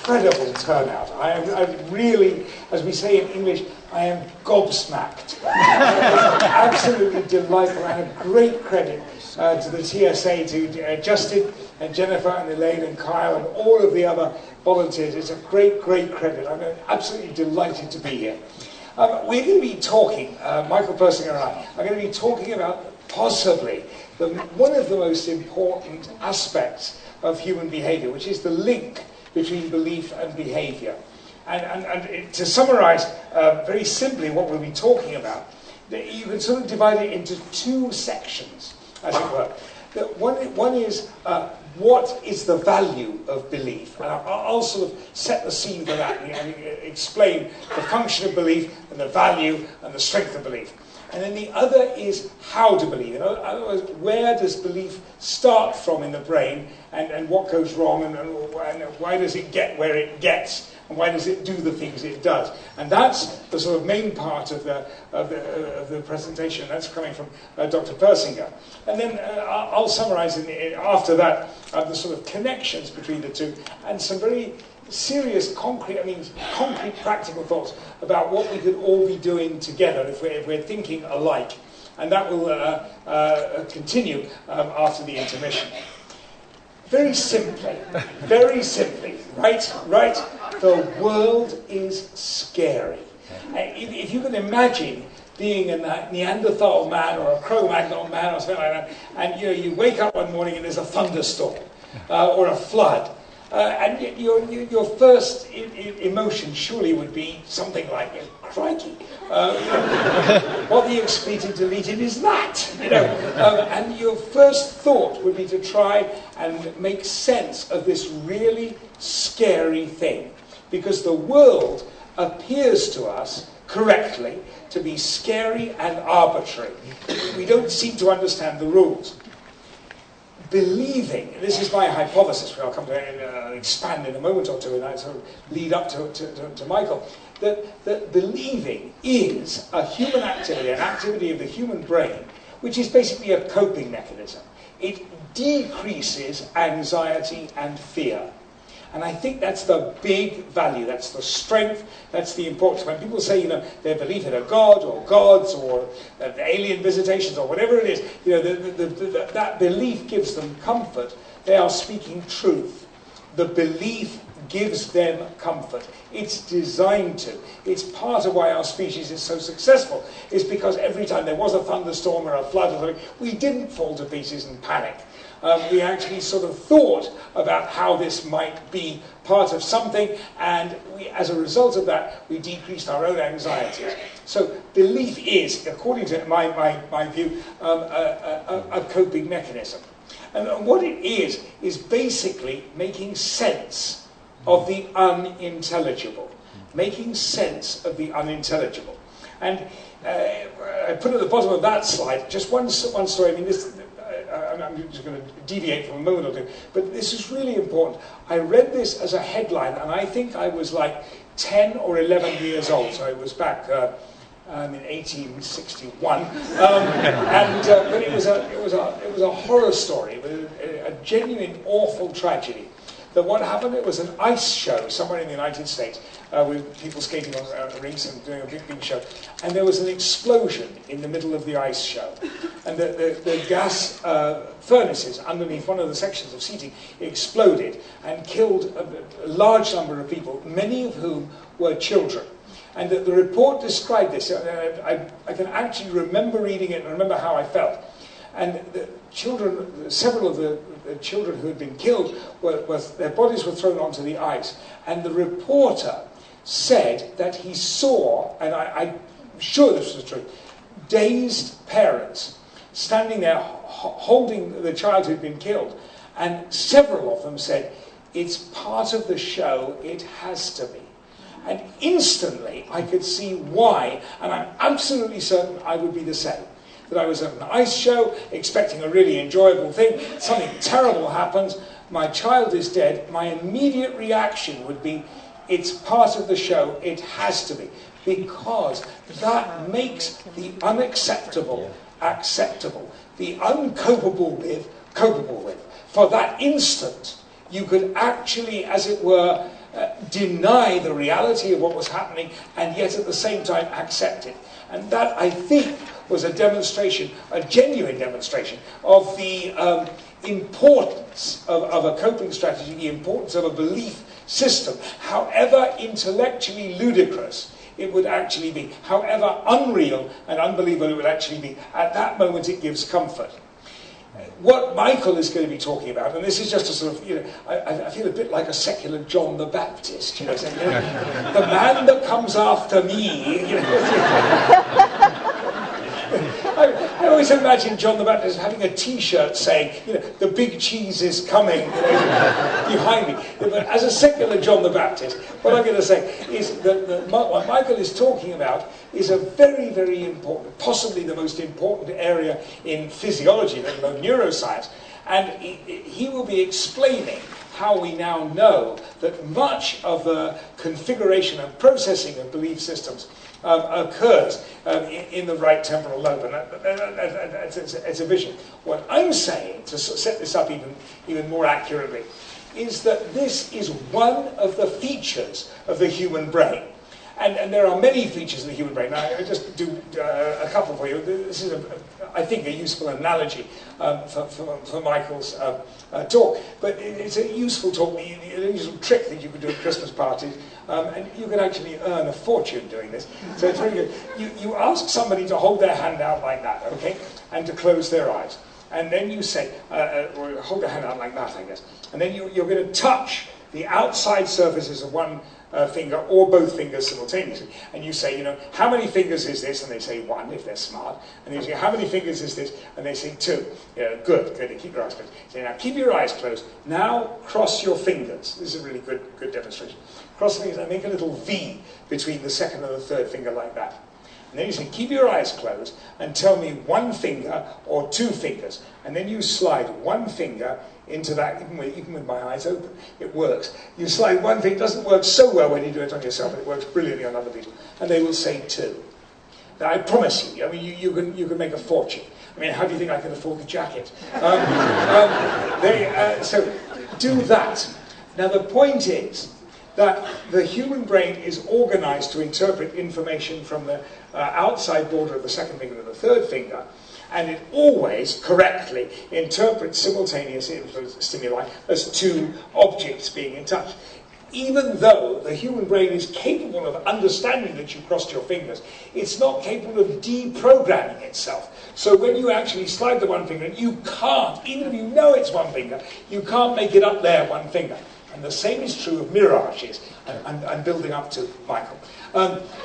incredible turnout. I'm really, as we say in English, I am gobsmacked. Absolutely delightful, and a great credit to the TSA, to Justin and Jennifer and Elaine and Kyle and all of the other volunteers. It's a great, great credit. I'm absolutely delighted to be here. We're going to be talking, Michael Persinger and I, are going to be talking about possibly one of the most important aspects of human behavior, which is the link between belief and behavior. And to summarize very simply what we'll be talking about, you can sort of divide it into two sections, as it were. One is what is the value of belief? And I'll sort of set the scene for that and explain the function of belief and the value and the strength of belief. And then the other is how to believe. In other words, where does belief start from in the brain, and what goes wrong, and why does it get where it gets, and why does it do the things it does? And that's the sort of main part of the presentation. That's coming from Dr. Persinger. And then I'll summarize after that the sort of connections between the two, and some very serious, concrete practical thoughts about what we could all be doing together if we're thinking alike. And that will continue after the intermission. Very simply, right, the world is scary. If you can imagine being a Neanderthal man or a Cro-Magnon man or something like that, and you wake up one morning and there's a thunderstorm or a flood, and your first emotion surely would be something like, crikey, what the expletive deleted is that? And your first thought would be to try and make sense of this really scary thing, because the world appears to us correctly to be scary and arbitrary. We don't seem to understand the rules. Believing, this is my hypothesis, which I'll come to expand in a moment or two, and I sort of lead up to Michael, that believing is a human activity, an activity of the human brain, which is basically a coping mechanism. It decreases anxiety and fear. And I think that's the big value, that's the strength, that's the importance. When people say, they believe in a god or gods or alien visitations or whatever it is, that belief gives them comfort. They are speaking truth. The belief gives them comfort. It's designed to. It's part of why our species is so successful, is because every time there was a thunderstorm or a flood or something, we didn't fall to pieces and panic. We actually sort of thought about how this might be part of something, and as a result of that, we decreased our own anxieties. So belief is, according to my view, a coping mechanism. And what it is basically making sense of the unintelligible. Making sense of the unintelligible. And I put at the bottom of that slide just one story. I'm just going to deviate for a moment or two, but this is really important. I read this as a headline, and I think I was like 10 or 11 years old, so it was back in 1861. But it was a horror story, it was a genuine awful tragedy. That what happened, it was an ice show somewhere in the United States, with people skating on rinks and doing a big show. And there was an explosion in the middle of the ice show. And the gas furnaces underneath one of the sections of seating exploded and killed a large number of people, many of whom were children. And the report described this. I can actually remember reading it and remember how I felt. And the children, several of the children who had been killed, their bodies were thrown onto the ice. And the reporter said that he saw, and I'm sure this was true, dazed parents standing there holding the child who'd been killed. And several of them said, it's part of the show, it has to be. And instantly I could see why, and I'm absolutely certain I would be the same. That I was at an ice show, expecting a really enjoyable thing, something terrible happens, my child is dead, my immediate reaction would be, it's part of the show, it has to be. Because that makes the unacceptable acceptable, the uncopable with, copable with. For that instant, you could actually, as it were, deny the reality of what was happening, and yet at the same time accept it. And that, I think, was a demonstration, a genuine demonstration, of the importance of a coping strategy, the importance of a belief system, however intellectually ludicrous it would actually be, however unreal and unbelievable it would actually be. At that moment, it gives comfort. What Michael is going to be talking about, and this is just a sort of, I feel a bit like a secular John the Baptist, saying, the man that comes after me, I always imagine John the Baptist having a T-shirt saying, the big cheese is coming behind me. But as a secular John the Baptist, what I'm going to say is that what Michael is talking about is a very, very important, possibly the most important area in physiology, let alone neuroscience. And he will be explaining how we now know that much of the configuration and processing of belief systems occurs in the right temporal lobe, and it's a vision. What I'm saying, to set this up even more accurately, is that this is one of the features of the human brain. And there are many features of the human brain. Now, I'll just do a couple for you. This is, I think, a useful analogy for Michael's talk. But it's a useful talk, a useful trick that you can do at Christmas parties. And you can actually earn a fortune doing this. So it's very good. You ask somebody to hold their hand out like that, okay? And to close their eyes. And then you say, or hold their hand out like that, I guess. And then you're going to touch the outside surfaces of one finger or both fingers simultaneously. And you say, how many fingers is this? And they say 1 if they're smart. And you say, how many fingers is this? And they say 2. Good. Keep your eyes closed. Say, now keep your eyes closed. Now cross your fingers. This is a really good demonstration. Cross the fingers and make a little V between the second and the third finger like that. And then you say, keep your eyes closed and tell me 1 finger or 2 fingers. And then you slide 1 finger into that, even with my eyes open. It works. You slide 1 finger. It doesn't work so well when you do it on yourself, but it works brilliantly on other people. And they will say 2. Now, I promise you, you can make a fortune. How do you think I can afford the jacket? So do that. Now, the point is that the human brain is organized to interpret information from the outside border of the second finger to the third finger, and it always correctly interprets simultaneous stimuli as 2 objects being in touch. Even though the human brain is capable of understanding that you crossed your fingers, it's not capable of deprogramming itself. So when you actually slide the 1 finger, you can't, even if you know it's 1 finger, you can't make it up there 1 finger. And the same is true of mirages. I'm building up to Michael.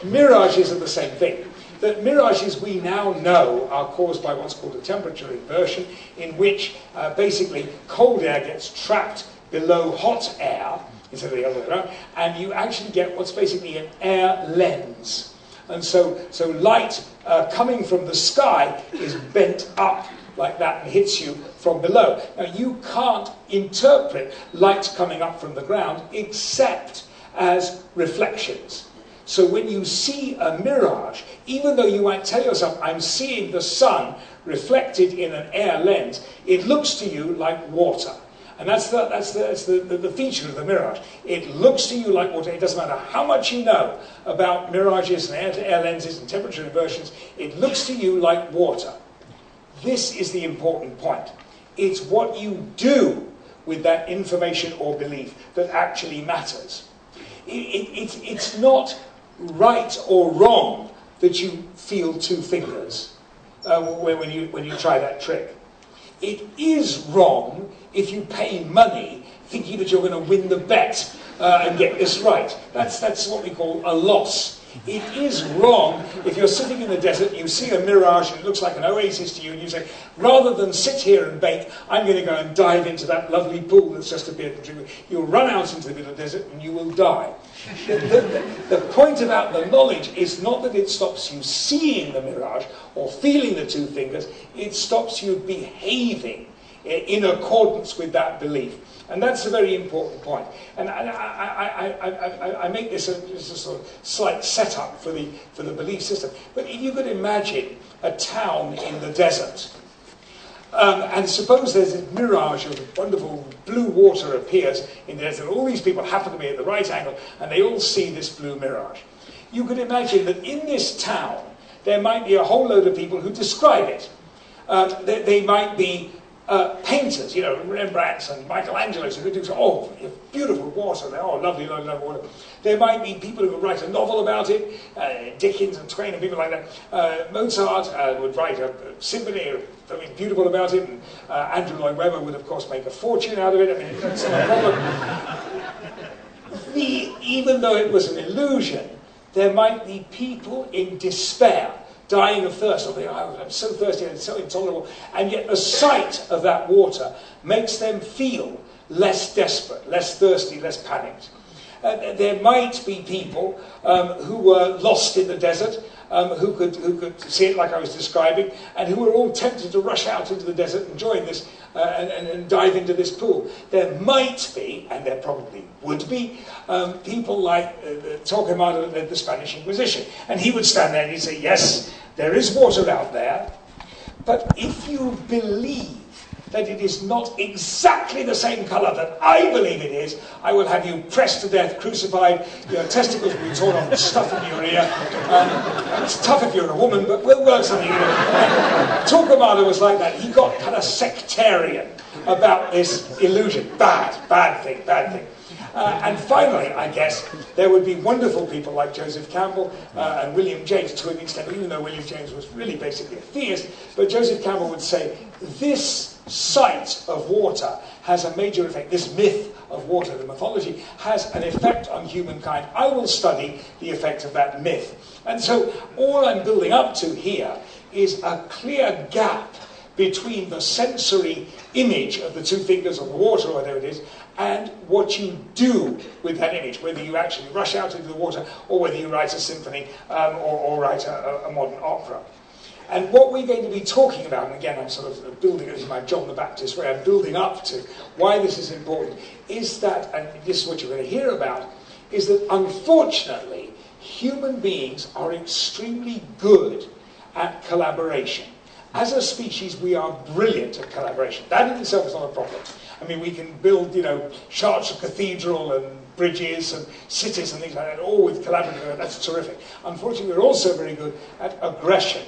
Mirages are the same thing. The mirages we now know are caused by what's called a temperature inversion, in which basically cold air gets trapped below hot air, instead of the other way around, and you actually get what's basically an air lens. And so light coming from the sky is bent up like that and hits you from below. Now, you can't interpret light coming up from the ground except as reflections. So when you see a mirage, even though you might tell yourself, I'm seeing the sun reflected in an air lens, it looks to you like water. And that's the feature of the mirage. It looks to you like water. It doesn't matter how much you know about mirages and air-to-air lenses and temperature inversions, it looks to you like water. This is the important point. It's what you do with that information or belief that actually matters. It's not right or wrong that you feel 2 fingers when you try that trick. It is wrong if you pay money thinking that you're going to win the bet and get this right. That's what we call a loss. It is wrong if you're sitting in the desert, you see a mirage and it looks like an oasis to you, and you say, rather than sit here and bake, I'm going to go and dive into that lovely pool that's just appeared. You'll run out into the middle of the desert and you will die. The point about the knowledge is not that it stops you seeing the mirage or feeling the 2 fingers, it stops you behaving in accordance with that belief. And that's a very important point. And I make this a sort of slight setup for the belief system. But if you could imagine a town in the desert, And suppose there's this mirage of wonderful blue water appears in the desert. All these people happen to be at the right angle, and they all see this blue mirage. You could imagine that in this town, there might be a whole load of people who describe it. They might be painters, Rembrandts and Michelangelos, who do say, oh, beautiful water, oh, lovely, lovely, lovely water. There might be people who would write a novel about it, Dickens and Twain and people like that. Mozart would write a symphony, something beautiful about it, and Andrew Lloyd Webber would, of course, make a fortune out of it. I mean, that's not a problem. Even though it was an illusion, there might be people in despair, dying of thirst, or I'm so thirsty and it's so intolerable, and yet the sight of that water makes them feel less desperate, less thirsty, less panicked. There might be people who were lost in the desert, who could see it like I was describing, and who were all tempted to rush out into the desert and join this and dive into this pool. There might be, and there probably would be, people like Torquemada that led the Spanish Inquisition, and he would stand there and he'd say, yes, there is water out there, but if you believe that it is not exactly the same colour that I believe it is, I will have you pressed to death, crucified, your testicles will be torn off and stuffed into your ear. It's tough if you're a woman, but we'll work something out. Torquemada was like that. He got kind of sectarian about this illusion. Bad thing. And finally, I guess, there would be wonderful people like Joseph Campbell and William James, to an extent, even though William James was really basically a theist, but Joseph Campbell would say, this sight of water has a major effect. This myth of water, the mythology, has an effect on humankind. I will study the effect of that myth. And so all I'm building up to here is a clear gap between the sensory image of the two fingers of the water, or whatever it is, and what you do with that image, whether you actually rush out into the water or whether you write a symphony or write a modern opera. And what we're going to be talking about, and again I'm sort of building it in my John the Baptist way, I'm building up to why this is important, is that, and this is what you're going to hear about, is that unfortunately human beings are extremely good at collaboration. As a species, we are brilliant at collaboration. That in itself is not a problem. I mean, we can build, Chartres Cathedral and bridges and cities and things like that, all with collaborative, that's terrific. Unfortunately, we're also very good at aggression.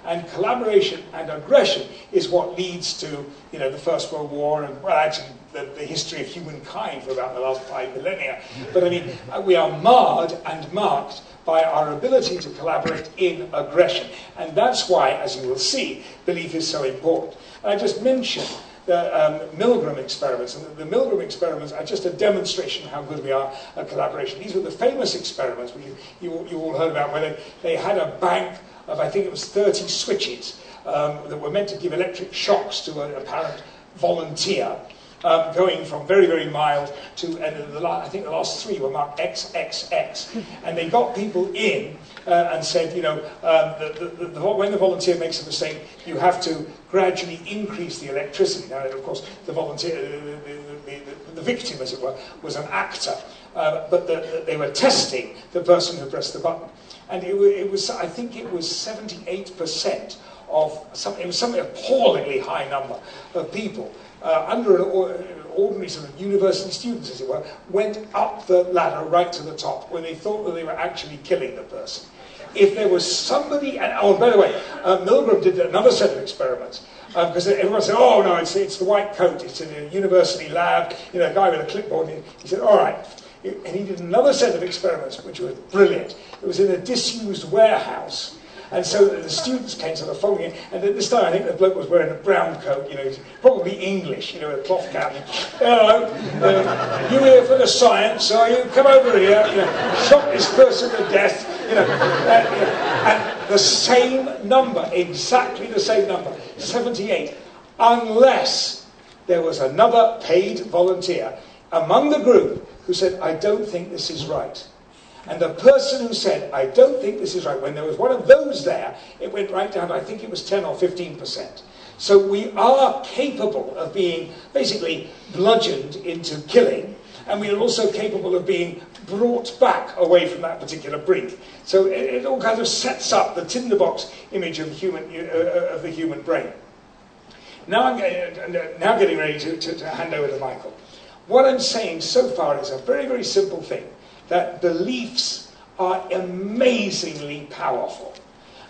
And collaboration and aggression is what leads to, the First World War and, well, actually, the history of humankind for about the last 5 millennia. But I mean, we are marred and marked by our ability to collaborate in aggression. And that's why, as you will see, belief is so important. And I just mentioned the Milgram experiments, and the Milgram experiments are just a demonstration of how good we are at collaboration. These were the famous experiments, which you all heard about, where they had a bank of, I think it was 30 switches that were meant to give electric shocks to an apparent volunteer, going from very, very mild to, and I think the last 3 were marked XXX. And they got people in and said, when the volunteer makes a mistake, you have to gradually increase the electricity. Now, of course, the volunteer, the victim, as it were, was an actor. But they were testing the person who pressed the button. And it was, I think it was 78% of, it was some appallingly high number of people under an ordinary sort of university students, as it were, went up the ladder right to the top when they thought that they were actually killing the person. If there was somebody, and oh, by the way, Milgram did another set of experiments, because everyone said, oh no, it's the white coat, it's in a university lab, a guy with a clipboard, and he said, all right. And he did another set of experiments, which was brilliant. It was in a disused warehouse. And so the students came sort of following it, and at this time I think the bloke was wearing a brown coat, he's probably English, with a cloth cap. Hello, you here for the science, are you? Come over here, shot this person to death, and the same number, exactly the same number, 78, unless there was another paid volunteer among the group who said, I don't think this is right. And the person who said, I don't think this is right, when there was one of those there, it went right down to, I think it was 10 or 15%. So we are capable of being basically bludgeoned into killing, and we are also capable of being brought back away from that particular brink. So it all kind of sets up the tinderbox image of the human brain. now I'm now getting ready to hand over to Michael. What I'm saying so far is a very, very simple thing, that beliefs are amazingly powerful.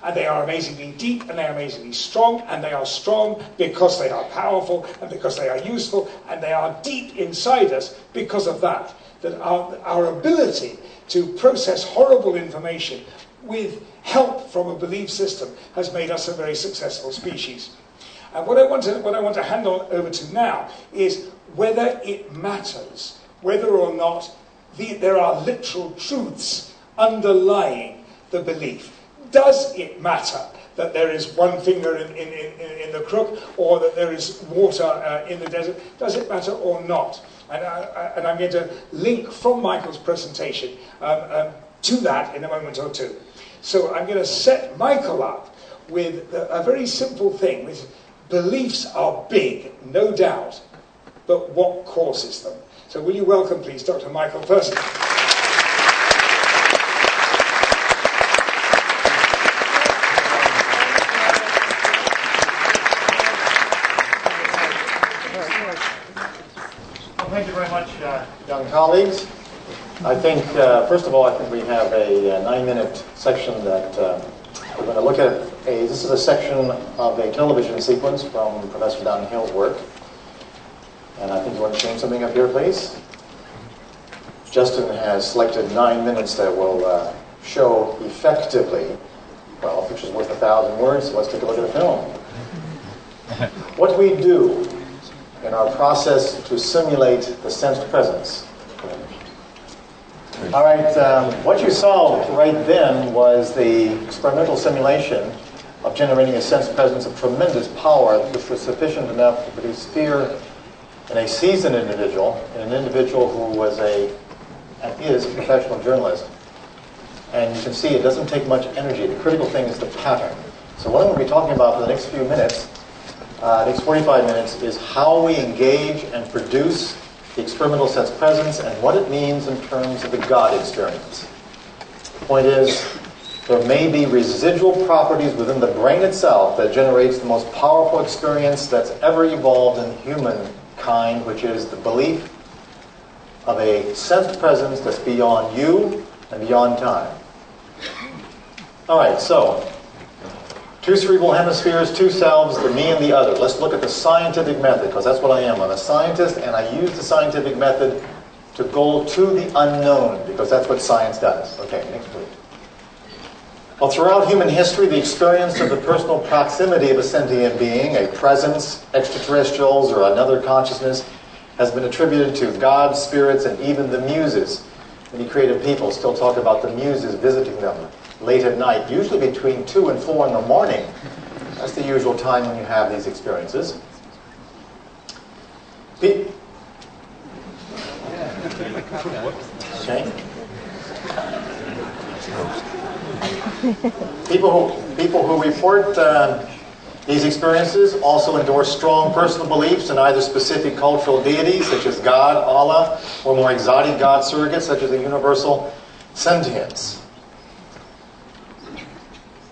And they are amazingly deep, and they are amazingly strong, and they are strong because they are powerful, and because they are useful, and they are deep inside us because of that. That our ability to process horrible information with help from a belief system has made us a very successful species. And what I want to hand on over to now is whether it matters, whether or not there are literal truths underlying the belief. Does it matter that there is one finger in the crook, or that there is water in the desert? Does it matter or not? And I'm going to link from Michael's presentation to that in a moment or two. So I'm going to set Michael up with a very simple thing, which beliefs are big, no doubt, but what causes them? So will you welcome, please, Dr. Michael Persinger. Thank you very much, young colleagues. I think, first of all, I think we have a 9-minute section that we're going to look at. This is a section of a television sequence from Professor Downhill's work. And I think you want to change something up here, please. Justin has selected 9 minutes that will show effectively, well, a picture's worth 1,000 words, so let's take a look at the film. What we do in our process to simulate the sensed presence. All right, what you saw right then was the experimental simulation of generating a sensed presence of tremendous power, which was sufficient enough to produce fear in a seasoned individual, an individual who was and is a professional journalist. And you can see it doesn't take much energy. The critical thing is the pattern. So what I'm going to be talking about for the next few minutes, next 45 minutes, is how we engage and produce the experimental sense presence and what it means in terms of the God experience. The point is, there may be residual properties within the brain itself that generates the most powerful experience that's ever evolved in humankind, which is the belief of a sensed presence that's beyond you and beyond time. All right, so two cerebral hemispheres, two selves, the me and the other. Let's look at the scientific method, because that's what I am. I'm a scientist, and I use the scientific method to go to the unknown, because that's what science does. Okay, next please. Well, throughout human history, the experience of the personal proximity of a sentient being, a presence, extraterrestrials, or another consciousness, has been attributed to God, spirits, and even the muses. Many creative people still talk about the muses visiting them late at night, usually between 2 and 4 in the morning. That's the usual time when you have these experiences. Okay. People who report these experiences also endorse strong personal beliefs in either specific cultural deities, such as God, Allah, or more exotic God surrogates, such as a universal sentience.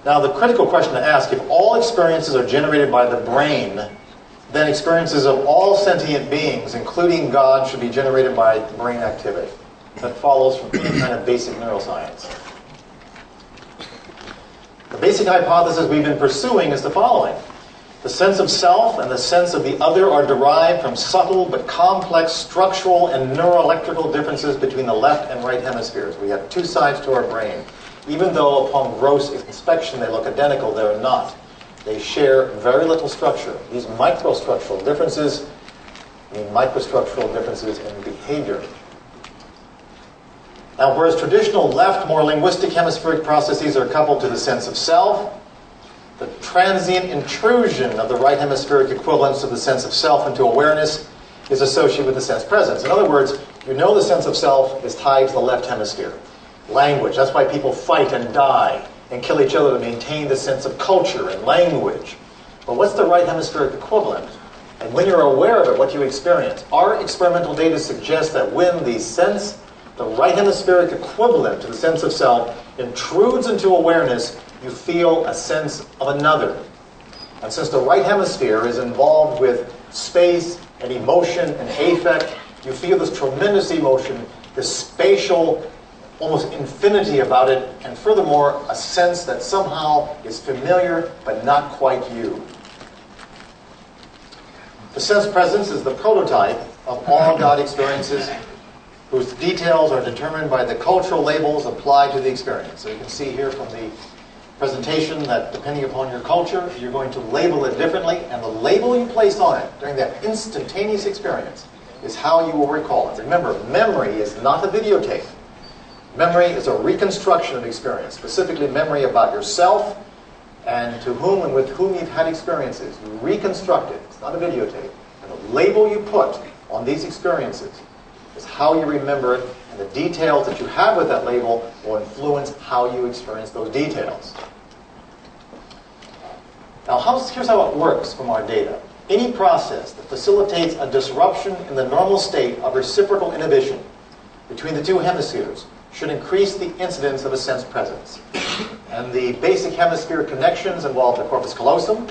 Now, the critical question to ask, if all experiences are generated by the brain, then experiences of all sentient beings, including God, should be generated by brain activity. That follows from any kind of basic neuroscience. The basic hypothesis we've been pursuing is the following. The sense of self and the sense of the other are derived from subtle but complex structural and neuroelectrical differences between the left and right hemispheres. We have two sides to our brain. Even though upon gross inspection they look identical, they're not. They share very little structure. These microstructural differences mean microstructural differences in behavior. Now, whereas traditional left, more linguistic hemispheric processes are coupled to the sense of self, the transient intrusion of the right hemispheric equivalents of the sense of self into awareness is associated with the sense presence. In other words, you know the sense of self is tied to the left hemisphere. Language, that's why people fight and die and kill each other to maintain the sense of culture and language. But what's the right hemispheric equivalent? And when you're aware of it, what do you experience? Our experimental data suggests that when the right hemispheric equivalent to the sense of self intrudes into awareness, you feel a sense of another. And since the right hemisphere is involved with space and emotion and affect, you feel this tremendous emotion, this spatial, almost infinity about it, and furthermore, a sense that somehow is familiar but not quite you. The sense presence is the prototype of all God experiences, whose details are determined by the cultural labels applied to the experience. So you can see here from the presentation that depending upon your culture, you're going to label it differently, and the label you place on it during that instantaneous experience is how you will recall it. Remember, memory is not a videotape. Memory is a reconstruction of experience, specifically memory about yourself and to whom and with whom you've had experiences. You reconstruct it. It's not a videotape. And the label you put on these experiences is how you remember it, and the details that you have with that label will influence how you experience those details. Now, here's how it works from our data. Any process that facilitates a disruption in the normal state of reciprocal inhibition between the two hemispheres should increase the incidence of a sense presence. And the basic hemisphere connections involve the corpus callosum,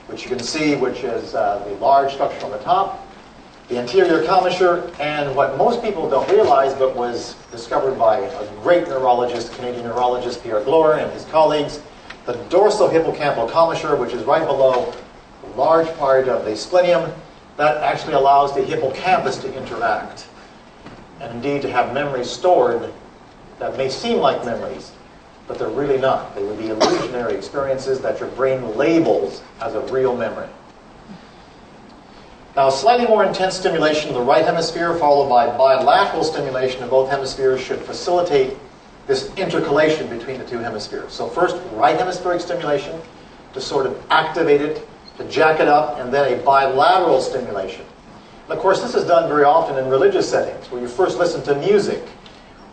which you can see, which is the large structure on the top, the anterior commissure, and what most people don't realize, but was discovered by a great neurologist, Canadian neurologist, Pierre Glore, and his colleagues, the dorsal hippocampal commissure, which is right below the large part of the splenium, that actually allows the hippocampus to interact, and indeed to have memories stored that may seem like memories, but they're really not. They would be illusionary experiences that your brain labels as a real memory. Now, slightly more intense stimulation of the right hemisphere followed by bilateral stimulation of both hemispheres should facilitate this intercalation between the two hemispheres. So first, right hemispheric stimulation to sort of activate it, to jack it up, and then a bilateral stimulation. And of course, this is done very often in religious settings, where you first listen to music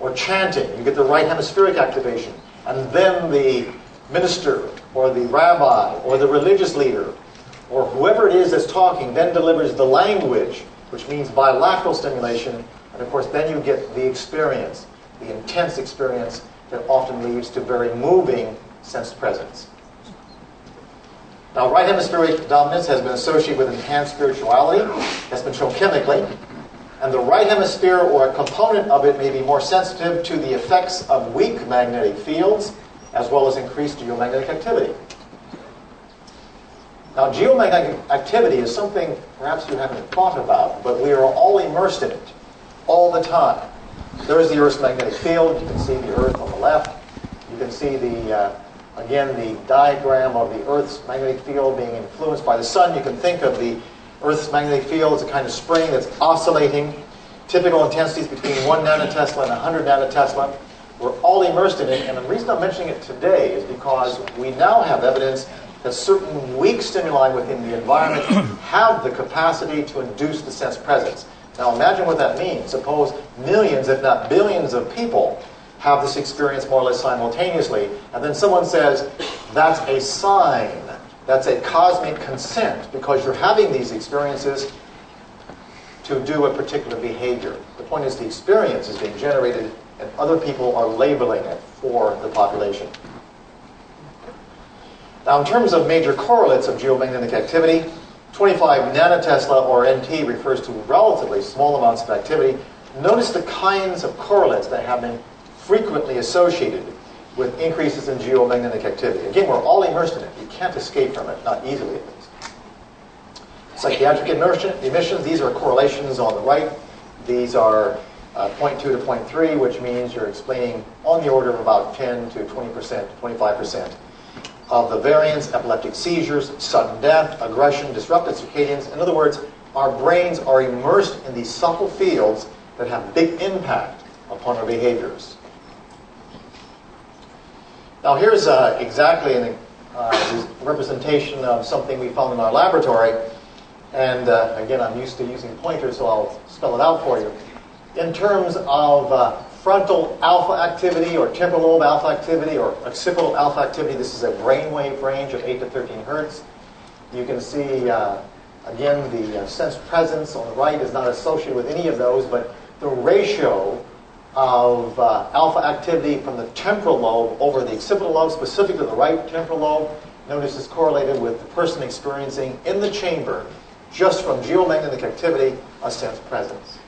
or chanting. You get the right hemispheric activation, and then the minister or the rabbi or the religious leader or whoever it is that's talking then delivers the language, which means bilateral stimulation, and of course then you get the experience, the intense experience that often leads to very moving sense presence. Now, right hemispheric dominance has been associated with enhanced spirituality. That's been shown chemically. And the right hemisphere, or a component of it, may be more sensitive to the effects of weak magnetic fields, as well as increased geomagnetic activity. Now, geomagnetic activity is something perhaps you haven't thought about, but we are all immersed in it all the time. There's the Earth's magnetic field. You can see the Earth on the left. You can see again, the diagram of the Earth's magnetic field being influenced by the sun. You can think of the Earth's magnetic field as a kind of spring that's oscillating. Typical intensities between 1 nanotesla and 100 nanotesla. We're all immersed in it, and the reason I'm mentioning it today is because we now have evidence that certain weak stimuli within the environment have the capacity to induce the sense presence. Now imagine what that means. Suppose millions, if not billions of people have this experience more or less simultaneously, and then someone says, that's a sign, that's a cosmic consent, because you're having these experiences to do a particular behavior. The point is the experience is being generated, and other people are labeling it for the population. Now, in terms of major correlates of geomagnetic activity, 25 nanotesla, or NT, refers to relatively small amounts of activity. Notice the kinds of correlates that have been frequently associated with increases in geomagnetic activity. Again, we're all immersed in it. You can't escape from it, not easily at least. Psychiatric emissions, these are correlations on the right. These are 0.2 to 0.3, which means you're explaining on the order of about 10 to 20%, 25% of the variance, epileptic seizures, sudden death, aggression, disrupted circadians. In other words, our brains are immersed in these subtle fields that have big impact upon our behaviors. Now here's exactly a representation of something we found in our laboratory. And again, I'm used to using pointers, so I'll spell it out for you. In terms of frontal alpha activity, or temporal lobe alpha activity, or occipital alpha activity, this is a brainwave range of 8 to 13 hertz. You can see, again, the sense presence on the right is not associated with any of those, but the ratio of alpha activity from the temporal lobe over the occipital lobe, specifically the right temporal lobe, notice is correlated with the person experiencing in the chamber, just from geomagnetic activity, a sense presence.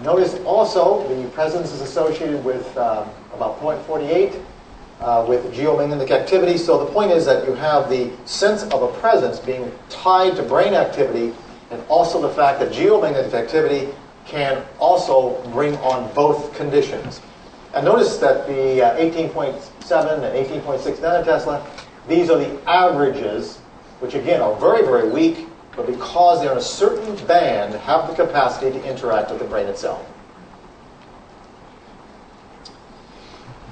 Notice also the presence is associated with about 0.48 with geomagnetic activity. So the point is that you have the sense of a presence being tied to brain activity, and also the fact that geomagnetic activity can also bring on both conditions. And notice that the 18.7 and 18.6 nanotesla, these are the averages, which again are very, very weak, but because they're in a certain band, have the capacity to interact with the brain itself.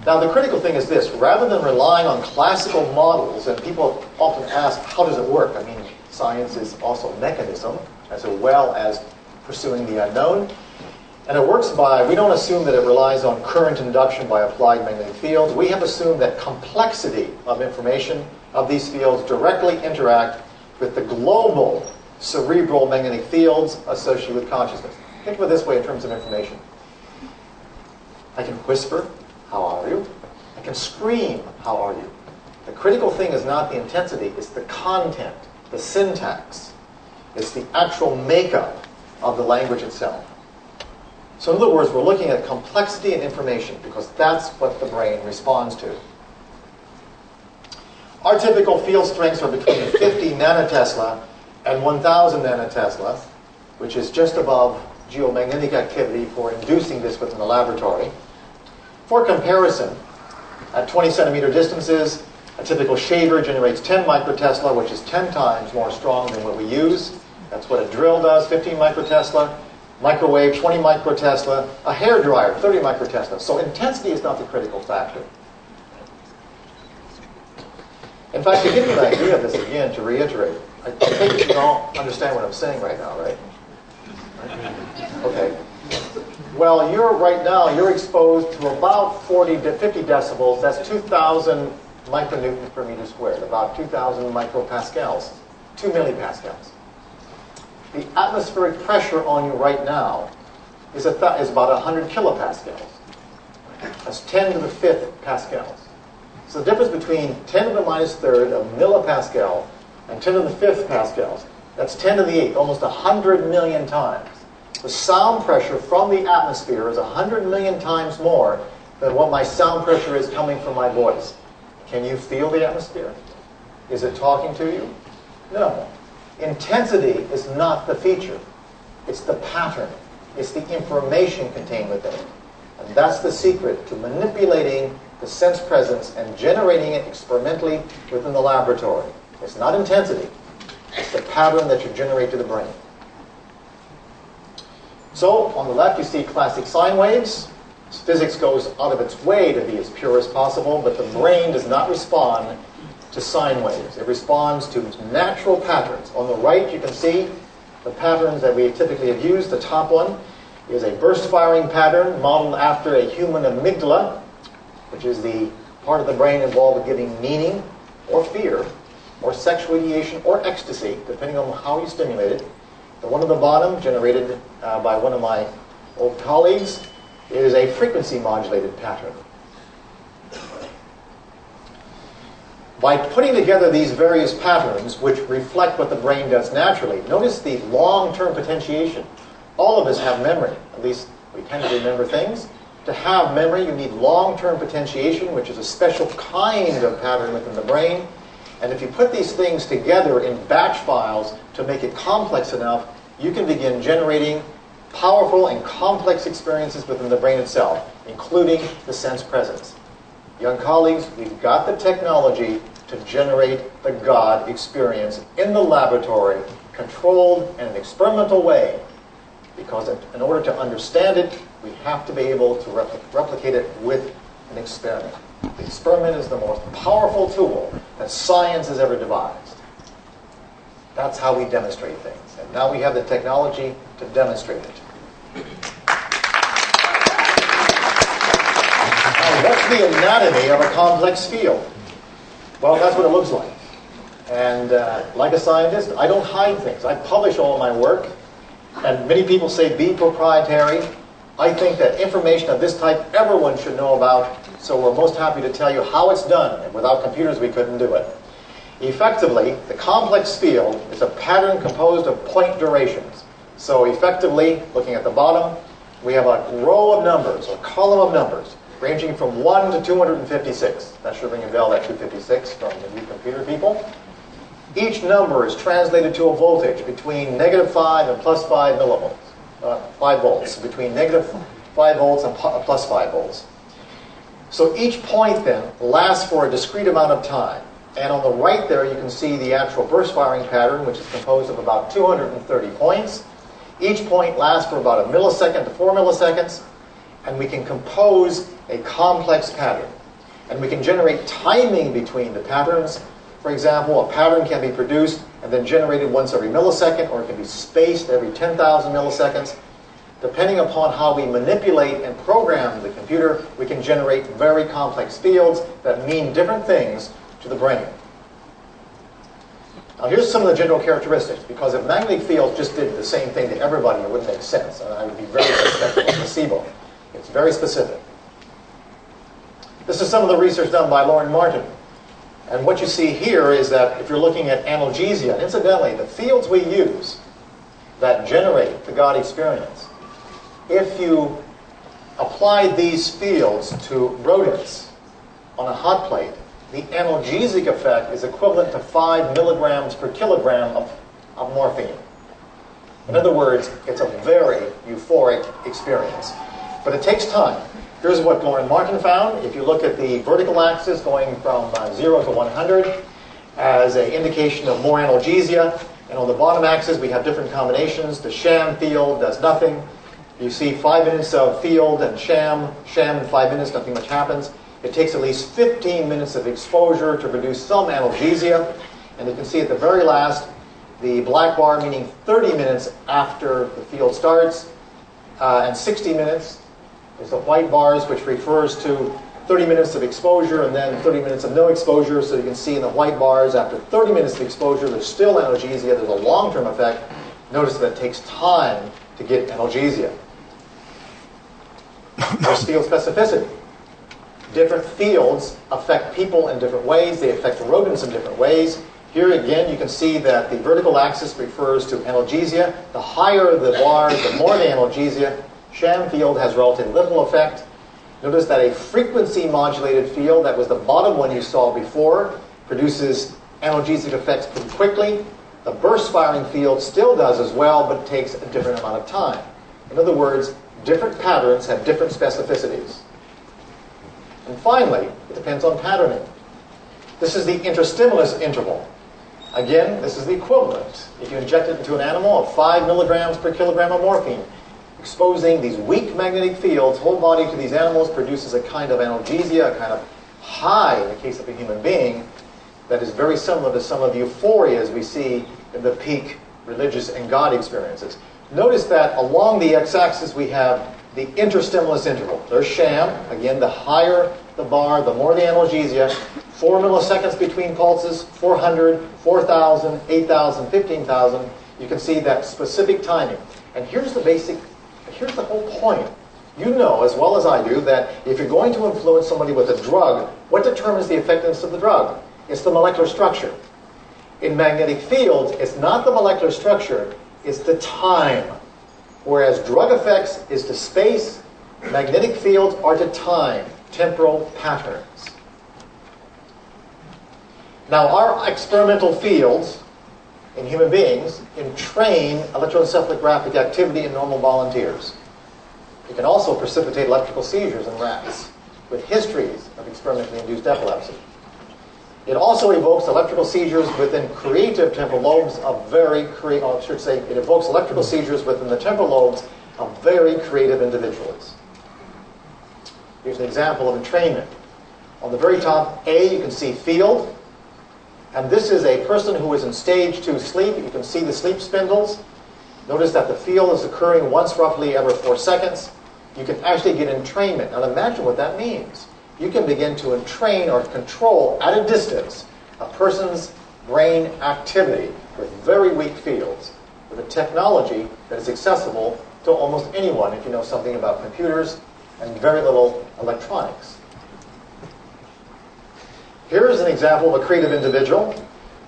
Now, the critical thing is this. Rather than relying on classical models, and people often ask, how does it work? I mean, science is also mechanism, as well as pursuing the unknown. And it works by, we don't assume that it relies on current induction by applied magnetic fields. We have assumed that complexity of information of these fields directly interact with the global cerebral magnetic fields associated with consciousness. Think of it this way in terms of information. I can whisper, how are you? I can scream, how are you? The critical thing is not the intensity, it's the content, the syntax. It's the actual makeup of the language itself. So in other words, we're looking at complexity and information because that's what the brain responds to. Our typical field strengths are between 50 nanotesla and 1,000 nanotesla, which is just above geomagnetic activity for inducing this within the laboratory. For comparison, at 20 centimeter distances, a typical shaver generates 10 microtesla, which is 10 times more strong than what we use. That's what a drill does, 15 microtesla. Microwave, 20 microtesla. A hairdryer, 30 microtesla. So intensity is not the critical factor. In fact, to give you an idea of this again, to reiterate, I think you all understand what I'm saying right now, right? Okay. Well, right now, you're exposed to about 40 to 50 decibels. That's 2,000 micronewtons per meter squared, about 2,000 micropascals, 2 millipascals. The atmospheric pressure on you right now is about 100 kilopascals. That's 10 to the 5th pascals. So the difference between 10 to the minus third of millipascal and 10 to the 5th pascals, that's 10 to the 8th, almost 100 million times. The sound pressure from the atmosphere is 100 million times more than what my sound pressure is coming from my voice. Can you feel the atmosphere? Is it talking to you? No. Intensity is not the feature. It's the pattern. It's the information contained within it. And that's the secret to manipulating the sense presence and generating it experimentally within the laboratory. It's not intensity. It's the pattern that you generate to the brain. So, on the left you see classic sine waves. Physics goes out of its way to be as pure as possible, but the brain does not respond to sine waves. It responds to natural patterns. On the right you can see the patterns that we typically have used. The top one is a burst firing pattern modeled after a human amygdala, which is the part of the brain involved with giving meaning or fear or sexual ideation or ecstasy, depending on how you stimulate it. The one at the bottom, generated by one of my old colleagues, is a frequency modulated pattern. By putting together these various patterns, which reflect what the brain does naturally, notice the long-term potentiation. All of us have memory. At least we tend to remember things. To have memory, you need long-term potentiation, which is a special kind of pattern within the brain. And if you put these things together in batch files to make it complex enough, you can begin generating powerful and complex experiences within the brain itself, including the sense presence. Young colleagues, we've got the technology to generate the God experience in the laboratory, controlled in an experimental way, because in order to understand it, we have to be able to replicate it with an experiment. The experiment is the most powerful tool that science has ever devised. That's how we demonstrate things. And now we have the technology to demonstrate it. Now, what's the anatomy of a complex field? Well, that's what it looks like. And like a scientist, I don't hide things. I publish all my work. And many people say be proprietary. I think that information of this type everyone should know about, so we're most happy to tell you how it's done. And without computers, we couldn't do it. Effectively, the complex field is a pattern composed of point durations. So effectively, looking at the bottom, we have a row of numbers, or column of numbers, ranging from 1 to 256. That should ring a bell, that 256 from the new computer people. Each number is translated to a voltage between -5 and +5 millivolts. 5 volts, between -5 volts and +5 volts. So each point then lasts for a discrete amount of time. And on the right there, you can see the actual burst firing pattern, which is composed of about 230 points. Each point lasts for about a millisecond to 4 milliseconds, and we can compose a complex pattern. And we can generate timing between the patterns. For example, a pattern can be produced and then generated once every millisecond, or it can be spaced every 10,000 milliseconds. Depending upon how we manipulate and program the computer, we can generate very complex fields that mean different things to the brain. Now here's some of the general characteristics, because if magnetic fields just did the same thing to everybody, it wouldn't make sense. And I would be very suspect of placebo. It's very specific. This is some of the research done by Lauren Martin. And what you see here is that if you're looking at analgesia, incidentally, the fields we use that generate the God experience, if you apply these fields to rodents on a hot plate, the analgesic effect is equivalent to 5 milligrams per kilogram of morphine. In other words, it's a very euphoric experience. But it takes time. Here's what Lauren Martin found. If you look at the vertical axis going from 0 to 100 as an indication of more analgesia, and on the bottom axis we have different combinations. The sham field does nothing. You see 5 minutes of field and sham in 5 minutes, nothing much happens. It takes at least 15 minutes of exposure to produce some analgesia. And you can see at the very last, the black bar meaning 30 minutes after the field starts, and 60 minutes is the white bars, which refers to 30 minutes of exposure and then 30 minutes of no exposure. So you can see in the white bars, after 30 minutes of exposure, there's still analgesia. There's a long-term effect. Notice that it takes time to get analgesia. There's field specificity. Different fields affect people in different ways. They affect rodents in different ways. Here again, you can see that the vertical axis refers to analgesia. The higher the bars, the more the analgesia. Sham field has relatively little effect. Notice that a frequency modulated field, that was the bottom one you saw before, produces analgesic effects pretty quickly. The burst firing field still does as well, but it takes a different amount of time. In other words, different patterns have different specificities. And finally, it depends on patterning. This is the interstimulus interval. Again, this is the equivalent. If you inject it into an animal of 5 milligrams per kilogram of morphine, exposing these weak magnetic fields, whole body to these animals produces a kind of analgesia, a kind of high in the case of a human being, that is very similar to some of the euphorias we see in the peak religious and God experiences. Notice that along the x-axis we have the interstimulus interval. There's sham. Again, the higher the bar, the more the analgesia. 4 milliseconds between pulses, 400, 4,000, 8,000, 15,000. You can see that specific timing. And here's the whole point. You know as well as I do that if you're going to influence somebody with a drug, what determines the effectiveness of the drug? It's the molecular structure. In magnetic fields, it's not the molecular structure, it's the time. Whereas drug effects is to space, magnetic fields are to time, temporal patterns. Now, our experimental fields in human beings entrain electroencephalographic activity in normal volunteers. It can also precipitate electrical seizures in rats with histories of experimentally induced epilepsy. It also evokes electrical seizures within creative temporal lobes of it evokes electrical seizures within the temporal lobes of very creative individuals. Here's an example of entrainment. On the very top, A, you can see field. And this is a person who is in stage 2 sleep. You can see the sleep spindles. Notice that the field is occurring once roughly every 4 seconds. You can actually get entrainment. Now imagine what that means. You can begin to entrain or control at a distance a person's brain activity with very weak fields with a technology that is accessible to almost anyone if you know something about computers and very little electronics. Here's an example of a creative individual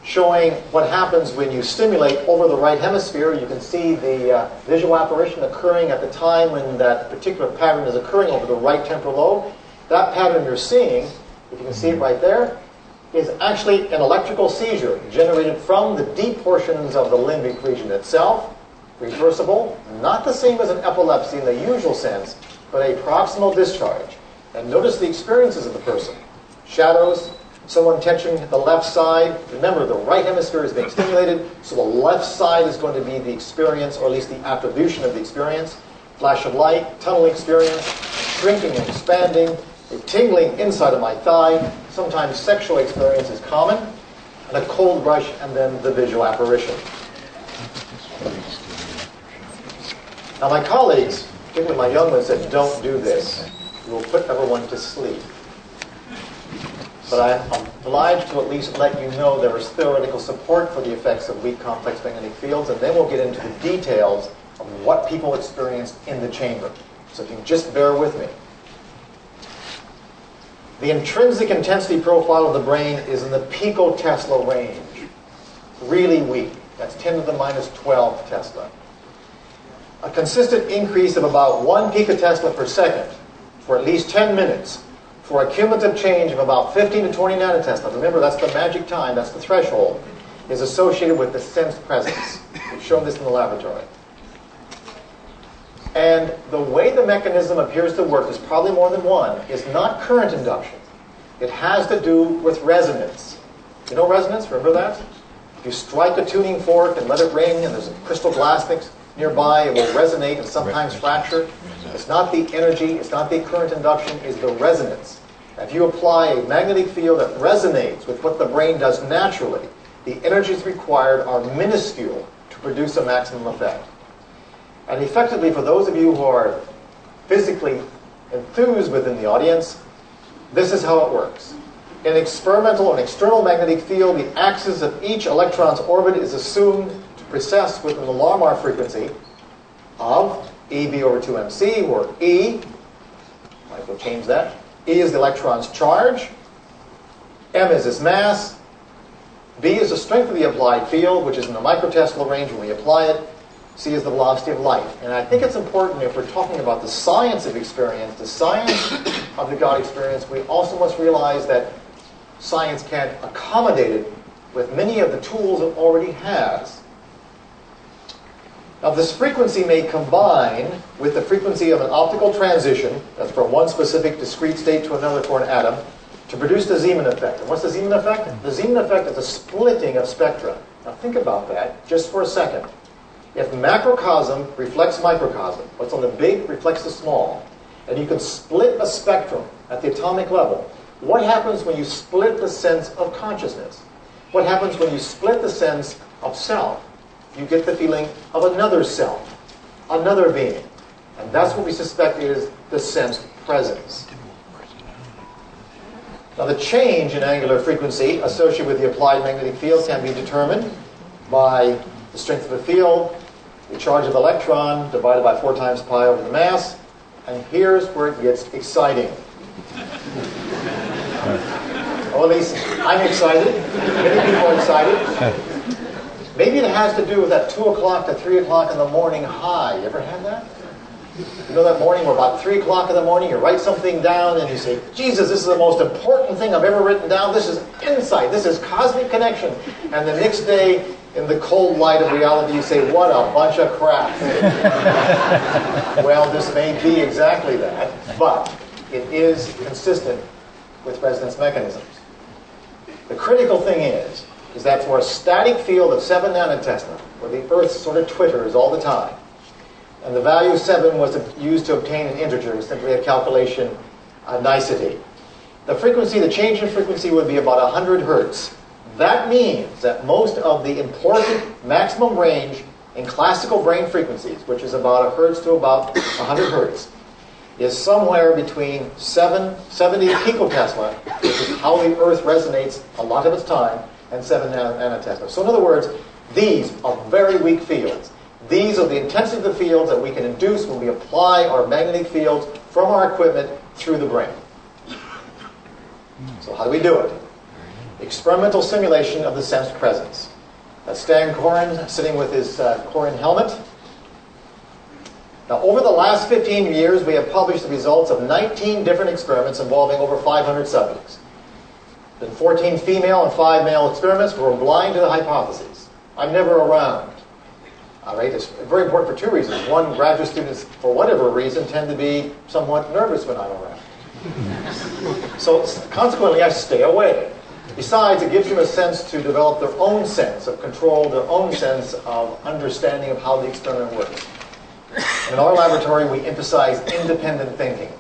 showing what happens when you stimulate over the right hemisphere. You can see the visual apparition occurring at the time when that particular pattern is occurring over the right temporal lobe. That pattern you're seeing, if you can see it right there, is actually an electrical seizure generated from the deep portions of the limbic region itself, reversible, not the same as an epilepsy in the usual sense, but a proximal discharge. And notice the experiences of the person. Shadows, someone touching the left side. Remember, the right hemisphere is being stimulated, so the left side is going to be the experience, or at least the attribution of the experience. Flash of light, tunnel experience, shrinking and expanding, a tingling inside of my thigh. Sometimes sexual experience is common, and a cold rush, and then the visual apparition. Now my colleagues, particularly my young ones, said, don't do this. You will put everyone to sleep. But I'm obliged to at least let you know there is theoretical support for the effects of weak complex magnetic fields, and then we'll get into the details of what people experienced in the chamber. So if you can just bear with me. The intrinsic intensity profile of the brain is in the picotesla range. Really weak. That's 10 to the minus 12 Tesla. A consistent increase of about 1 picotesla per second for at least 10 minutes for a cumulative change of about 15 to 20 nanotesla. Remember, that's the magic time, that's the threshold, is associated with the sensed presence. We've shown this in the laboratory. And the way the mechanism appears to work, there's probably more than one, is not current induction. It has to do with resonance. You know resonance? Remember that? If you strike a tuning fork and let it ring, and there's a crystal glass nearby, it will resonate and sometimes fracture. It's not the energy, it's not the current induction, it's the resonance. If you apply a magnetic field that resonates with what the brain does naturally, the energies required are minuscule to produce a maximum effect. And effectively, for those of you who are physically enthused within the audience, this is how it works. In an experimental and external magnetic field, the axis of each electron's orbit is assumed to precess with an alarm frequency of EB over 2mc, or E. I will change that. E is the electron's charge. M is its mass. B is the strength of the applied field, which is in the microtesla range when we apply it. C is the velocity of light. And I think it's important, if we're talking about the science of experience, the science of the God experience, we also must realize that science can't accommodate it with many of the tools it already has. Now, this frequency may combine with the frequency of an optical transition, that's from one specific discrete state to another for an atom, to produce the Zeeman effect. And what's the Zeeman effect? The Zeeman effect is a splitting of spectra. Now, think about that just for a second. If macrocosm reflects microcosm, what's on the big reflects the small, and you can split a spectrum at the atomic level, what happens when you split the sense of consciousness? What happens when you split the sense of self? You get the feeling of another self, another being. And that's what we suspect is the sensed presence. Now, the change in angular frequency associated with the applied magnetic field can be determined by the strength of the field, the charge of the electron divided by 4 times pi over the mass. And here's where it gets exciting. Well, at least I'm excited. Many people are excited. Maybe it has to do with that 2 o'clock to 3 o'clock in the morning high. You ever had that? You know that morning where about 3 o'clock in the morning you write something down and you say, Jesus, this is the most important thing I've ever written down. This is insight. This is cosmic connection. And the next day, in the cold light of reality, you say, what a bunch of crap. Well, this may be exactly that, but it is consistent with resonance mechanisms. The critical thing is that for a static field of 7 nanotesla, where the Earth sort of twitters all the time, and the value 7 was used to obtain an integer, simply a calculation nicety, the frequency, the change in frequency would be about 100 hertz. That means that most of the important maximum range in classical brain frequencies, which is about 1 hertz to about 100 hertz, is somewhere between 70 picotesla, which is how the Earth resonates a lot of its time, and 7 nanotesla. So in other words, these are very weak fields. These are the intensity of the fields that we can induce when we apply our magnetic fields from our equipment through the brain. So how do we do it? Experimental simulation of the sensed presence. That's Stan Coren sitting with his Coren helmet. Now, over the last 15 years, we have published the results of 19 different experiments involving over 500 subjects. Then 14 female and 5 male experiments were blind to the hypotheses. I'm never around. All right, it's very important for two reasons. One, graduate students, for whatever reason, tend to be somewhat nervous when I'm around. So consequently, I stay away. Besides, it gives them a sense to develop their own sense of control, their own sense of understanding of how the experiment works. In our laboratory, we emphasize independent thinking.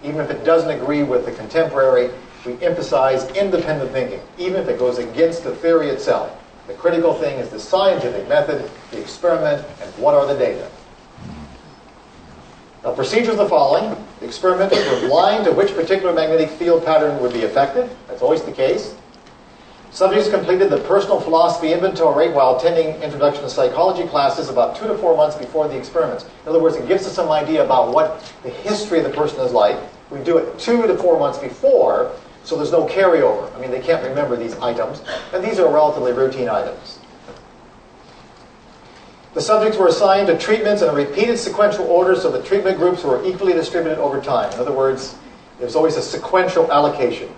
Even if it doesn't agree with the contemporary, we emphasize independent thinking, even if it goes against the theory itself. The critical thing is the scientific method, the experiment, and what are the data. Now, procedures are the following. The experimenters were blind to which particular magnetic field pattern would be affected. That's always the case. Subjects completed the personal philosophy inventory while attending introduction to psychology classes about 2 to 4 months before the experiments. In other words, it gives us some idea about what the history of the person is like. We do it 2 to 4 months before, so there's no carryover. I mean, they can't remember these items, and these are relatively routine items. The subjects were assigned to treatments in a repeated sequential order, so the treatment groups were equally distributed over time. In other words, there's always a sequential allocation.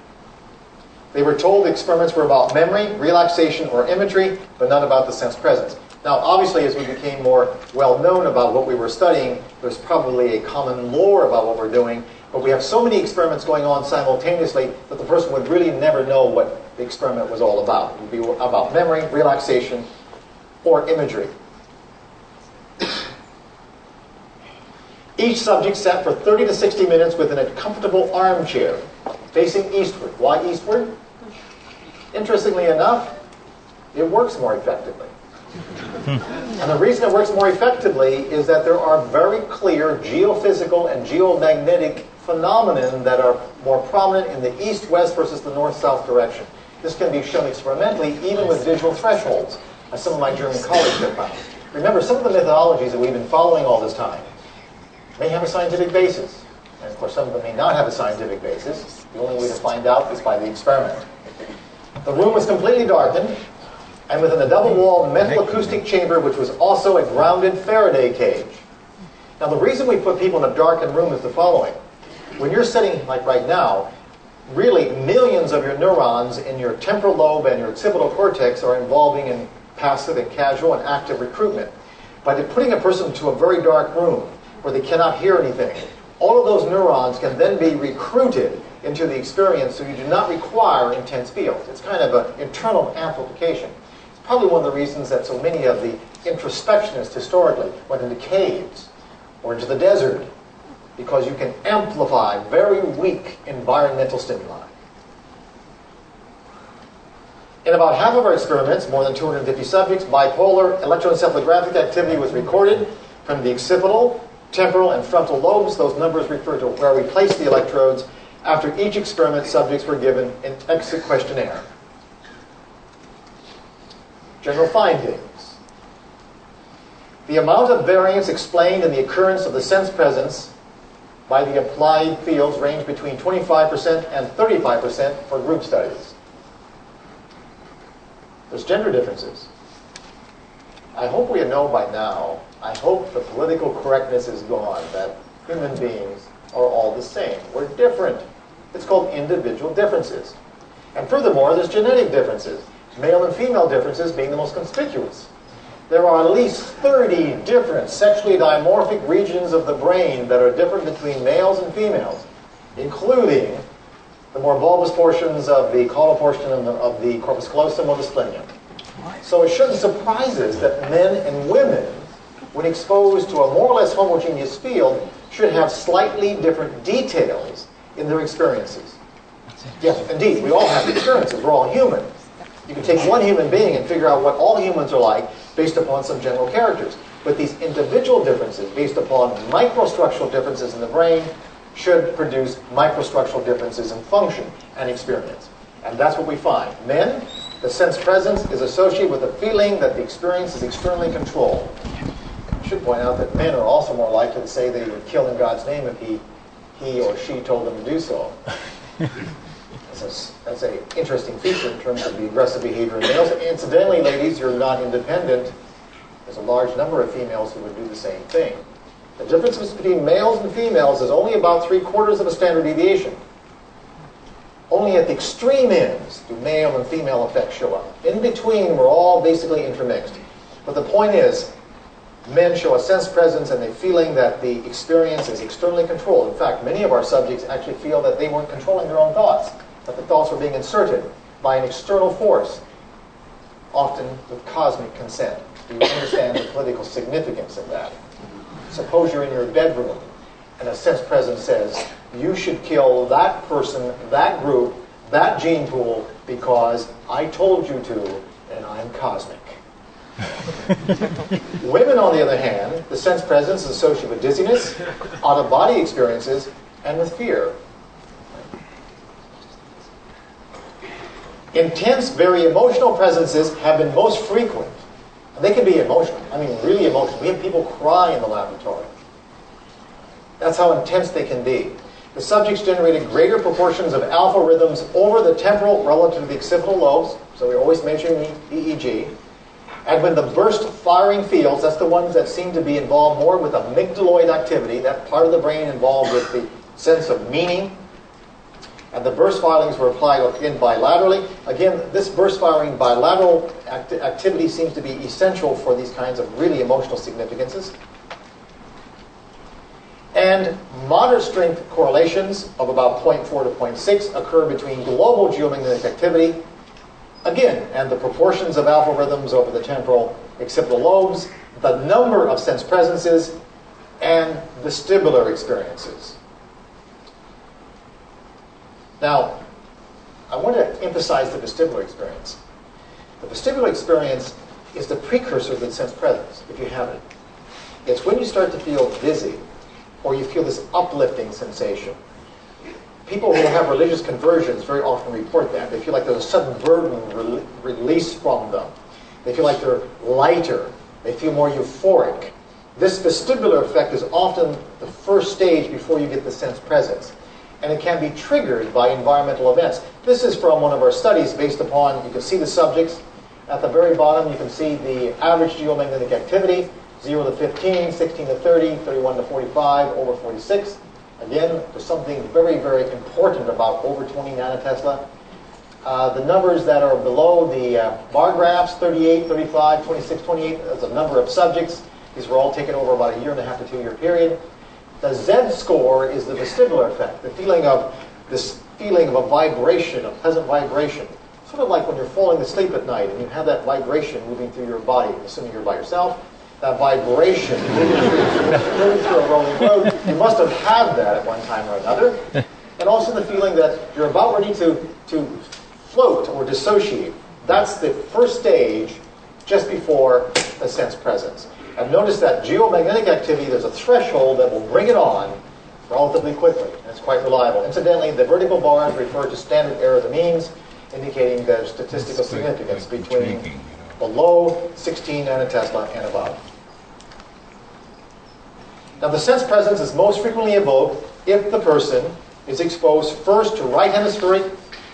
They were told the experiments were about memory, relaxation, or imagery, but not about the sense presence. Now, obviously, as we became more well-known about what we were studying, there's probably a common lore about what we're doing, but we have so many experiments going on simultaneously that the person would really never know what the experiment was all about. It would be about memory, relaxation, or imagery. Each subject sat for 30 to 60 minutes within a comfortable armchair, facing eastward. Why eastward? Interestingly enough, it works more effectively. And the reason it works more effectively is that there are very clear geophysical and geomagnetic phenomena that are more prominent in the east-west versus the north-south direction. This can be shown experimentally even with visual thresholds, as some of my German colleagues have found. Remember, some of the methodologies that we've been following all this time may have a scientific basis. And of course, some of them may not have a scientific basis. The only way to find out is by the experiment. The room was completely darkened, and within a double-walled metal acoustic chamber, which was also a grounded Faraday cage. Now, the reason we put people in a darkened room is the following. When you're sitting, like right now, really millions of your neurons in your temporal lobe and your occipital cortex are involving in passive and casual and active recruitment. By putting a person into a very dark room where they cannot hear anything, all of those neurons can then be recruited into the experience, so you do not require intense fields. It's kind of an internal amplification. It's probably one of the reasons that so many of the introspectionists historically went into caves or into the desert, because you can amplify very weak environmental stimuli. In about half of our experiments, more than 250 subjects, bipolar electroencephalographic activity was recorded from the occipital, temporal, and frontal lobes. Those numbers refer to where we placed the electrodes. After each experiment, subjects were given an exit questionnaire. General findings. The amount of variance explained in the occurrence of the sense presence by the applied fields range between 25% and 35% for group studies. There's gender differences. I hope we know by now, I hope the political correctness is gone, that human beings are all the same. We're different. It's called individual differences. And furthermore, there's genetic differences, male and female differences being the most conspicuous. There are at least 30 different sexually dimorphic regions of the brain that are different between males and females, including the more bulbous portions of the caudal portion of the corpus callosum or the splenium. So it shouldn't surprise us that men and women, when exposed to a more or less homogeneous field, should have slightly different details in their experiences. Yes, indeed, we all have experiences. We're all human. You can take one human being and figure out what all humans are like based upon some general characters. But these individual differences based upon microstructural differences in the brain should produce microstructural differences in function and experience. And that's what we find. Men, the sense presence is associated with a feeling that the experience is externally controlled. should point out that men are also more likely to say they would kill in God's name if he or she told them to do so. That's an interesting feature in terms of the aggressive behavior in males. Incidentally, ladies, you're not independent. There's a large number of females who would do the same thing. The difference between males and females is only about 3/4 of a standard deviation. Only at the extreme ends do male and female effects show up. In between, we're all basically intermixed. But the point is, men show a sense presence and a feeling that the experience is externally controlled. In fact, many of our subjects actually feel that they weren't controlling their own thoughts, that the thoughts were being inserted by an external force, often with cosmic consent. Do you understand the political significance of that? Suppose you're in your bedroom and a sense presence says, you should kill that person, that group, that gene pool, because I told you to, and I'm cosmic. Women, on the other hand, the sense presence is associated with dizziness, out-of-body experiences, and with fear. Intense, very emotional presences have been most frequent. They can be emotional. I mean, really emotional. We have people cry in the laboratory. That's how intense they can be. The subjects generated greater proportions of alpha rhythms over the temporal relative to the occipital lobes, so we're always measuring the EEG. And when the burst firing fields, that's the ones that seem to be involved more with amygdaloid activity, that part of the brain involved with the sense of meaning. And the burst firings were applied again bilaterally. Again, this burst firing bilateral activity seems to be essential for these kinds of really emotional significances. And moderate strength correlations of about 0.4 to 0.6 occur between global geomagnetic activity, again, and the proportions of alpha rhythms over the temporal occipital lobes, the number of sense presences, and vestibular experiences. Now, I want to emphasize the vestibular experience. The vestibular experience is the precursor to the sense presence, if you have it. It's when you start to feel dizzy, or you feel this uplifting sensation. People who have religious conversions very often report that. They feel like there's a sudden burden released from them. They feel like they're lighter. They feel more euphoric. This vestibular effect is often the first stage before you get the sense presence. And it can be triggered by environmental events. This is from one of our studies based upon, you can see the subjects. At the very bottom, you can see the average geomagnetic activity, 0 to 15, 16 to 30, 31 to 45, over 46. Again, there's something very, very important about over 20 nanotesla. The numbers that are below the bar graphs, 38, 35, 26, 28, that's a number of subjects. These were all taken over about a 1.5 to 2 year period. The Z score is the vestibular effect, the feeling of this feeling of a vibration, a pleasant vibration. Sort of like when you're falling asleep at night and you have that vibration moving through your body, assuming you're by yourself. That vibration moving through a rolling road. You must have had that at one time or another. And also the feeling that you're about ready to float or dissociate. That's the first stage just before the sense presence. And notice that geomagnetic activity, there's a threshold that will bring it on relatively quickly. And it's quite reliable. Incidentally, the vertical bars refer to standard error of the means, indicating there's statistical significance between below 16 nanotesla and above. Now, the sense presence is most frequently evoked if the person is exposed first to right hemispheric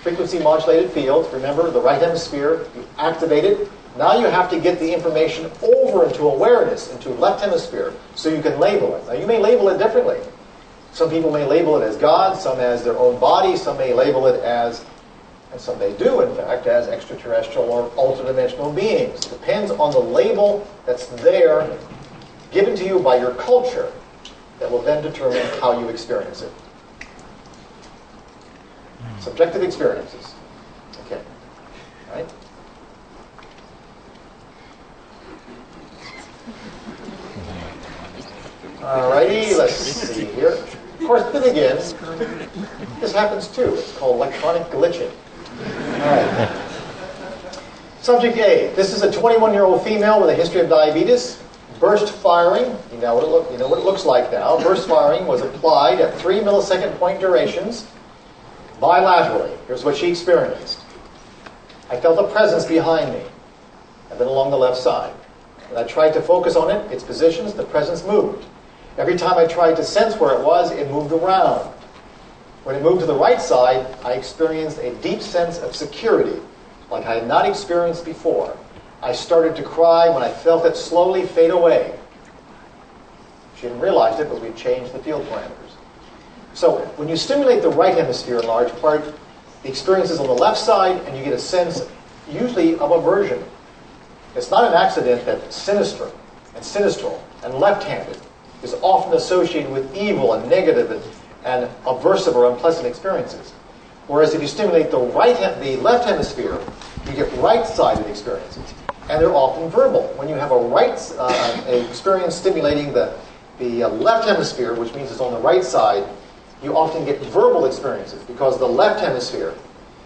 frequency modulated fields. Remember, the right hemisphere, you activate it. Now you have to get the information over into awareness, into left hemisphere, so you can label it. Now, you may label it differently. Some people may label it as God, some as their own body, some may label it as, and some they do, in fact, as extraterrestrial or ultra-dimensional beings. It depends on the label that's there, given to you by your culture, that will then determine how you experience it. Subjective experiences. Okay. All right? Alrighty, let's see here. Of course, then again, this happens too. It's called electronic glitching. All right. Subject A. This is a 21-year-old female with a history of diabetes. Burst firing. You know what it looks like now. Burst firing was applied at 3 millisecond point durations bilaterally. Here's what she experienced. I felt a presence behind me, and then along the left side. When I tried to focus on it, its positions, the presence moved. Every time I tried to sense where it was, it moved around. When it moved to the right side, I experienced a deep sense of security, like I had not experienced before. I started to cry when I felt it slowly fade away. She hadn't realized it, but we changed the field parameters. So when you stimulate the right hemisphere in large part, the experience is on the left side, and you get a sense, usually, of aversion. It's not an accident that sinistral and left-handed is often associated with evil and negative and aversive or unpleasant experiences. Whereas if you stimulate the left hemisphere, you get right-sided experiences. And they're often verbal. When you have a experience stimulating the left hemisphere, which means it's on the right side, you often get verbal experiences because the left hemisphere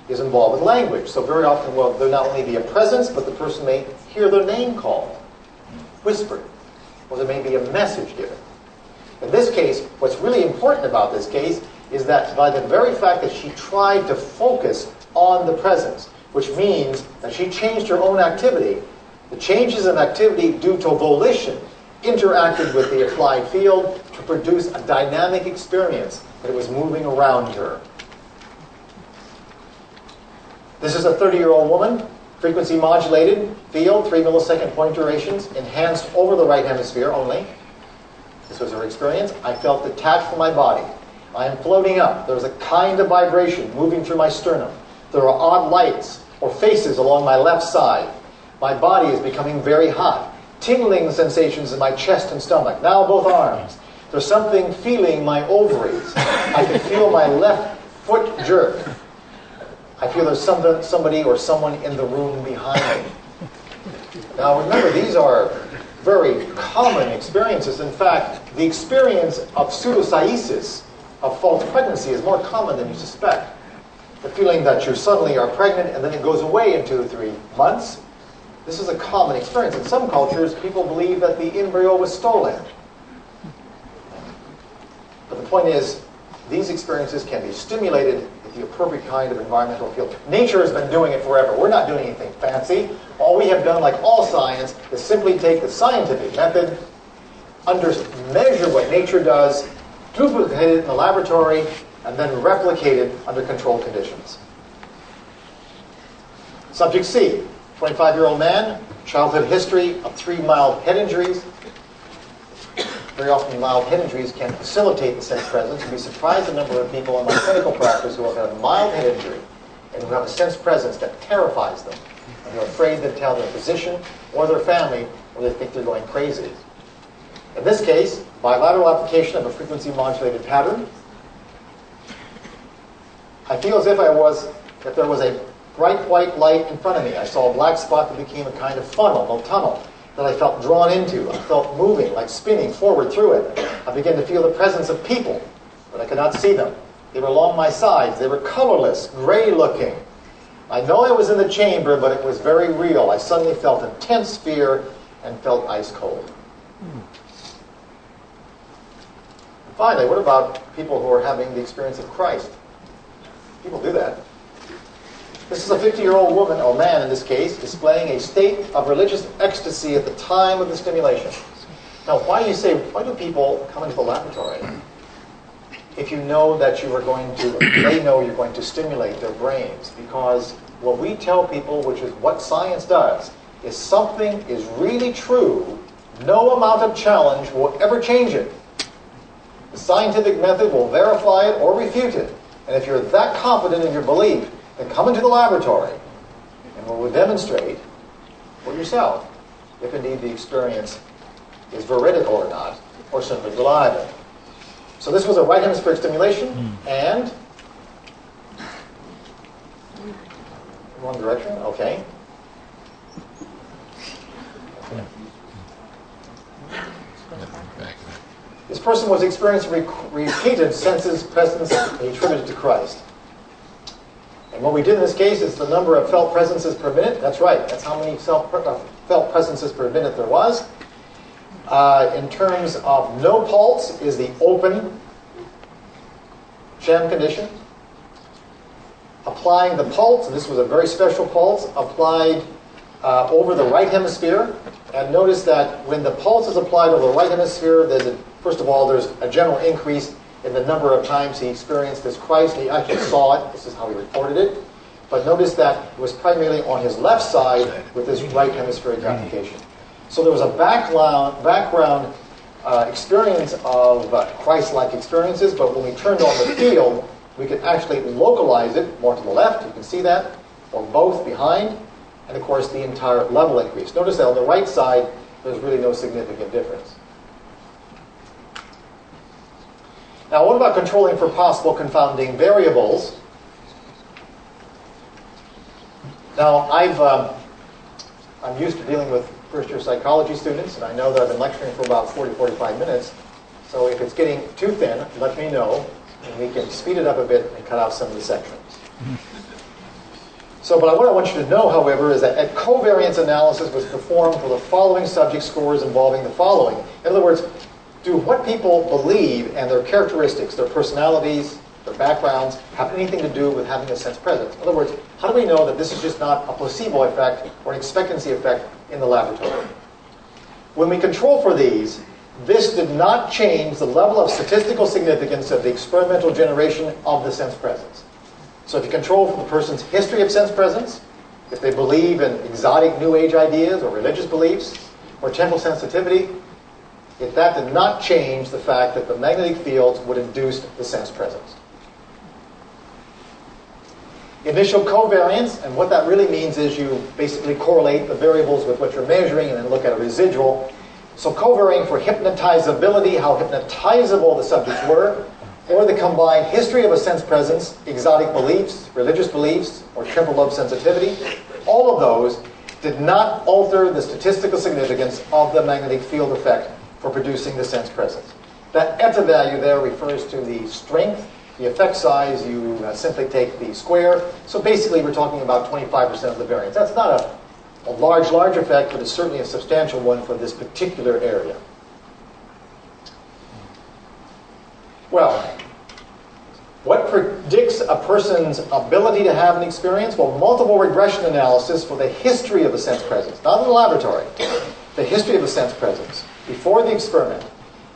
is involved with language. So very often, well, there not only be a presence, but the person may hear their name called, whispered, or there may be a message given. In this case, what's really important about this case is that by the very fact that she tried to focus on the presence, which means that she changed her own activity, the changes in activity due to volition interacted with the applied field to produce a dynamic experience that it was moving around her. This is a 30-year-old woman, frequency modulated, field, 3 millisecond point durations, enhanced over the right hemisphere only. This was her experience. I felt detached from my body. I am floating up. There was a kind of vibration moving through my sternum. There are odd lights or faces along my left side. My body is becoming very hot. Tingling sensations in my chest and stomach. Now both arms. There's something feeling my ovaries. I can feel my left foot jerk. I feel there's somebody or someone in the room behind me. Now remember, these are very common experiences. In fact, the experience of pseudocyesis, of false pregnancy, is more common than you suspect. The feeling that you suddenly are pregnant and then it goes away in 2 or 3 months. This is a common experience. In some cultures, people believe that the embryo was stolen. But the point is, these experiences can be stimulated with the appropriate kind of environmental field. Nature has been doing it forever. We're not doing anything fancy. All we have done, like all science, is simply take the scientific method, measure what nature does, duplicate it in the laboratory, and then replicate it under controlled conditions. Subject C, 25-year-old man, childhood history of 3 mild head injuries. Very often mild head injuries can facilitate the sense presence. You'd be surprised the number of people in my clinical practice who have had a mild head injury and who have a sense presence that terrifies them. And they're afraid to tell their physician or their family, or they think they're going crazy. In this case, bilateral application of a frequency modulated pattern. I feel as if there was a bright white light in front of me. I saw a black spot that became a kind of funnel, a tunnel, that I felt drawn into. I felt moving, like spinning forward through it. I began to feel the presence of people, but I could not see them. They were along my sides. They were colorless, gray-looking. I know I was in the chamber, but it was very real. I suddenly felt intense fear and felt ice cold. Finally, what about people who are having the experience of Christ? People do that. This is a 50-year-old woman, or man in this case, displaying a state of religious ecstasy at the time of the stimulation. Now, why do people come into the laboratory if you know that they know you're going to stimulate their brains? Because what we tell people, which is what science does, is something is really true, no amount of challenge will ever change it. The scientific method will verify it or refute it. And if you're that confident in your belief, then come into the laboratory and we'll demonstrate for yourself if indeed the experience is veridical or not, or simply reliable. So this was a right hemispheric stimulation, and wrong direction, okay. This person was experiencing repeated senses, presence, and he attributed to Christ. And what we did in this case is the number of felt presences per minute. That's right. That's how many felt presences per minute there was. In terms of no pulse is the open sham condition. Applying the pulse, and this was a very special pulse, applied over the right hemisphere And notice that when the pulse is applied to the right hemisphere, first of all, there's a general increase in the number of times he experienced this Christ. He actually saw it. This is how he reported it. But notice that it was primarily on his left side with his right hemispheric application. So there was a background experience of Christ-like experiences, but when we turned on the field, we could actually localize it more to the left. You can see that, or both behind. And of course, the entire level increase. Notice that on the right side, there's really no significant difference. Now, what about controlling for possible confounding variables? Now, I'm used to dealing with first-year psychology students, and I know that I've been lecturing for about 40-45 minutes. So if it's getting too thin, let me know, and we can speed it up a bit and cut out some of the sections. So, but what I want you to know, however, is that a covariance analysis was performed for the following subject scores involving the following. In other words, do what people believe and their characteristics, their personalities, their backgrounds, have anything to do with having a sense presence? In other words, how do we know that this is just not a placebo effect or an expectancy effect in the laboratory? When we control for these, this did not change the level of statistical significance of the experimental generation of the sense presence. So if you control for the person's history of sense presence, if they believe in exotic New Age ideas or religious beliefs or temporal sensitivity, if that did not change the fact that the magnetic fields would induce the sense presence. Initial covariance, and what that really means is you basically correlate the variables with what you're measuring and then look at a residual. So covariating for hypnotizability, how hypnotizable the subjects were, or the combined history of a sense presence, exotic beliefs, religious beliefs, or temporal lobe sensitivity, all of those did not alter the statistical significance of the magnetic field effect for producing the sense presence. That eta value there refers to the strength. The effect size, you simply take the square. So basically, we're talking about 25% of the variance. That's not a large effect, but it's certainly a substantial one for this particular area. Well, what predicts a person's ability to have an experience? Well, multiple regression analysis for the history of a sense presence, not in the laboratory, the history of a sense presence before the experiment,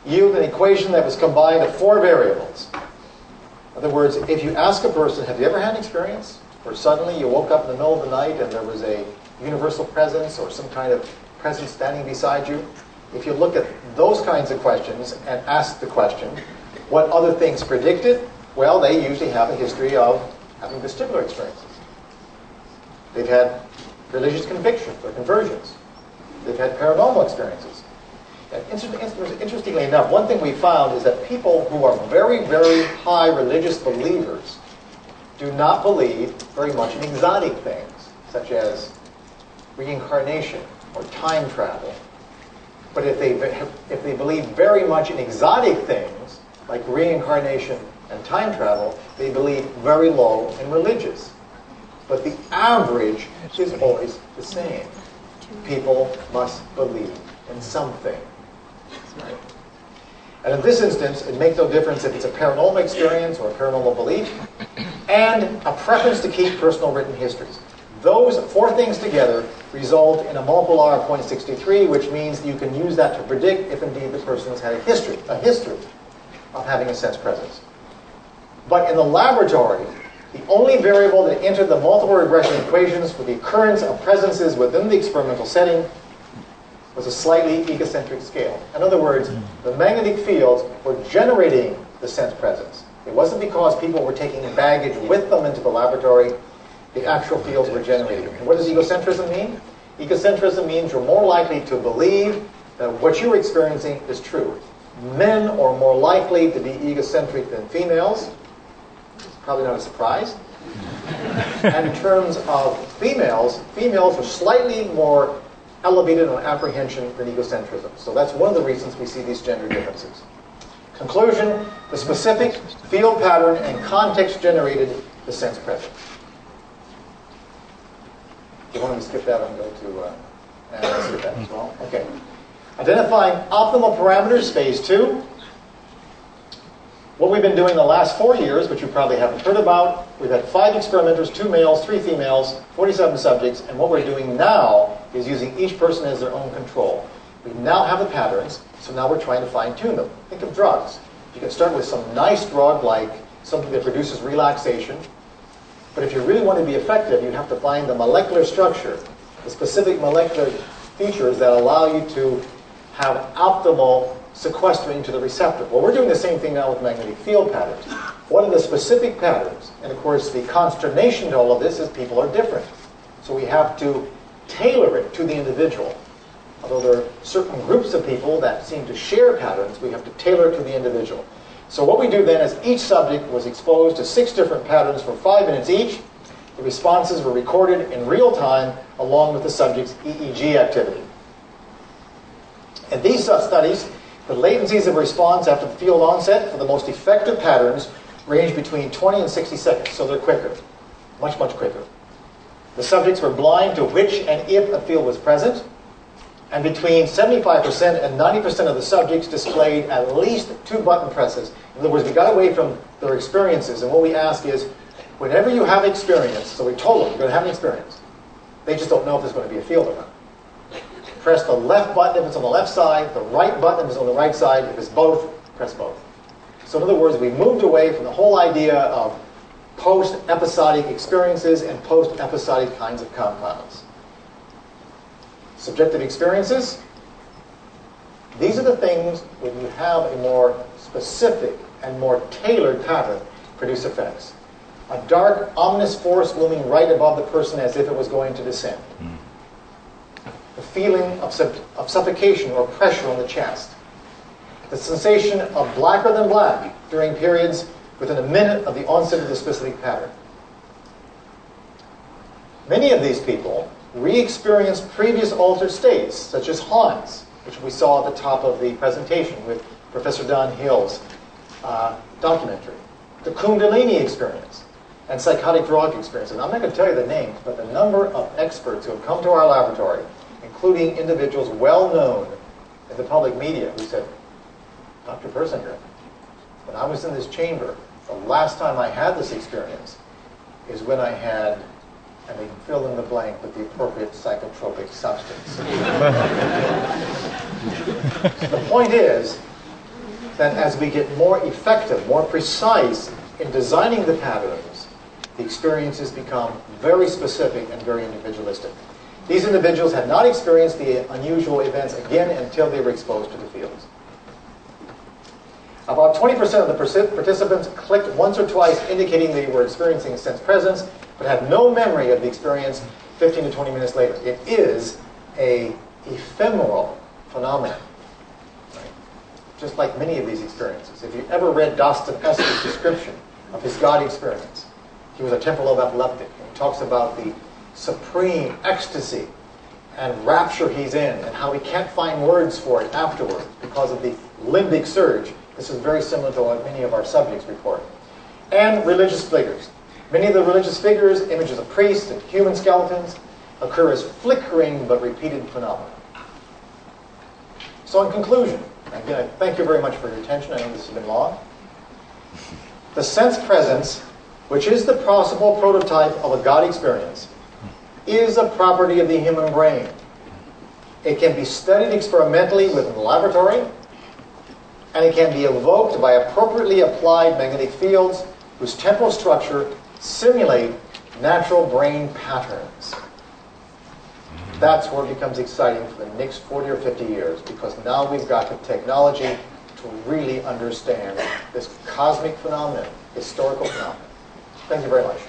yield an equation that was combined of 4 variables. In other words, if you ask a person, have you ever had an experience where suddenly you woke up in the middle of the night and there was a universal presence or some kind of presence standing beside you? If you look at those kinds of questions and ask the question, what other things predicted? Well, they usually have a history of having vestibular experiences. They've had religious convictions or conversions. They've had paranormal experiences. And interestingly enough, one thing we found is that people who are very, very high religious believers do not believe very much in exotic things, such as reincarnation or time travel. But if they believe very much in exotic things, like reincarnation and time travel, they believe very low in religious. But the average is always the same. People must believe in something. Right? And in this instance, it makes no difference if it's a paranormal experience or a paranormal belief, and a preference to keep personal written histories. Those 4 things together result in a multiple R of 0.63, which means you can use that to predict if indeed the person has had a history of having a sense presence. But in the laboratory, the only variable that entered the multiple regression equations for the occurrence of presences within the experimental setting was a slightly egocentric scale. In other words, the magnetic fields were generating the sense presence. It wasn't because people were taking baggage with them into the laboratory. The actual fields were generated. And what does egocentrism mean? Egocentrism means you're more likely to believe that what you're experiencing is true. Men are more likely to be egocentric than females. Probably not a surprise. And in terms of females are slightly more elevated on apprehension than egocentrism. So that's one of the reasons we see these gender differences. Conclusion, the specific field pattern and context generated the sense presence. You want me to skip that and go to... let's skip that as well. Okay. Identifying optimal parameters, phase 2. What we've been doing the last 4 years, which you probably haven't heard about, we've had 5 experimenters, 2 males, 3 females, 47 subjects, and what we're doing now is using each person as their own control. We now have the patterns, so now we're trying to fine-tune them. Think of drugs. You can start with some nice drug like something that produces relaxation, but if you really want to be effective, you have to find the molecular structure, the specific molecular features that allow you to have optimal sequestering to the receptor. Well, we're doing the same thing now with magnetic field patterns. What are the specific patterns? And of course, the consternation to all of this is people are different. So we have to tailor it to the individual. Although there are certain groups of people that seem to share patterns, we have to tailor it to the individual. So what we do then is each subject was exposed to 6 different patterns for 5 minutes each. The responses were recorded in real time along with the subject's EEG activity. In these studies, the latencies of response after the field onset for the most effective patterns range between 20 and 60 seconds, so they're quicker, much, much quicker. The subjects were blind to which and if a field was present, and between 75% and 90% of the subjects displayed at least 2 button presses. In other words, we got away from their experiences, and what we ask is, whenever you have experience, so we told them you're going to have an experience, they just don't know if there's going to be a field or not. Press the left button if it's on the left side, the right button if it's on the right side. If it's both, press both. So in other words, we moved away from the whole idea of post-episodic experiences and post-episodic kinds of compounds. Subjective experiences. These are the things when you have a more specific and more tailored pattern produce effects. A dark, ominous force looming right above the person as if it was going to descend. The feeling of suffocation or pressure on the chest. The sensation of blacker than black during periods within a minute of the onset of the specific pattern. Many of these people re-experienced previous altered states, such as haunts, which we saw at the top of the presentation with Professor Don Hill's documentary. The Kundalini experience and psychotic drug experience. And I'm not going to tell you the names, but the number of experts who have come to our laboratory, including individuals well known in the public media, who said, Dr. Persinger, when I was in this chamber, the last time I had this experience is when I had, and they fill in the blank with the appropriate psychotropic substance. The point is that as we get more effective, more precise in designing the patterns, the experiences become very specific and very individualistic. These individuals had not experienced the unusual events again until they were exposed to the fields. About 20% of the participants clicked once or twice, indicating they were experiencing a sense presence, but had no memory of the experience 15 to 20 minutes later. It is an ephemeral phenomenon, right? Just like many of these experiences. If you ever read Dostoevsky's description of his God experience, he was a temporal lobe epileptic, and he talks about the supreme ecstasy and rapture he's in, and how he can't find words for it afterward because of the limbic surge. This is very similar to what many of our subjects report. And religious figures. Many of the religious figures, images of priests and human skeletons, occur as flickering but repeated phenomena. So in conclusion, again, I thank you very much for your attention. I know this has been long. The sense presence, which is the possible prototype of a God experience, is a property of the human brain. It can be studied experimentally within the laboratory, and it can be evoked by appropriately applied magnetic fields whose temporal structure simulate natural brain patterns. That's where it becomes exciting for the next 40 or 50 years, because now we've got the technology to really understand this cosmic phenomenon, historical phenomenon. Thank you very much.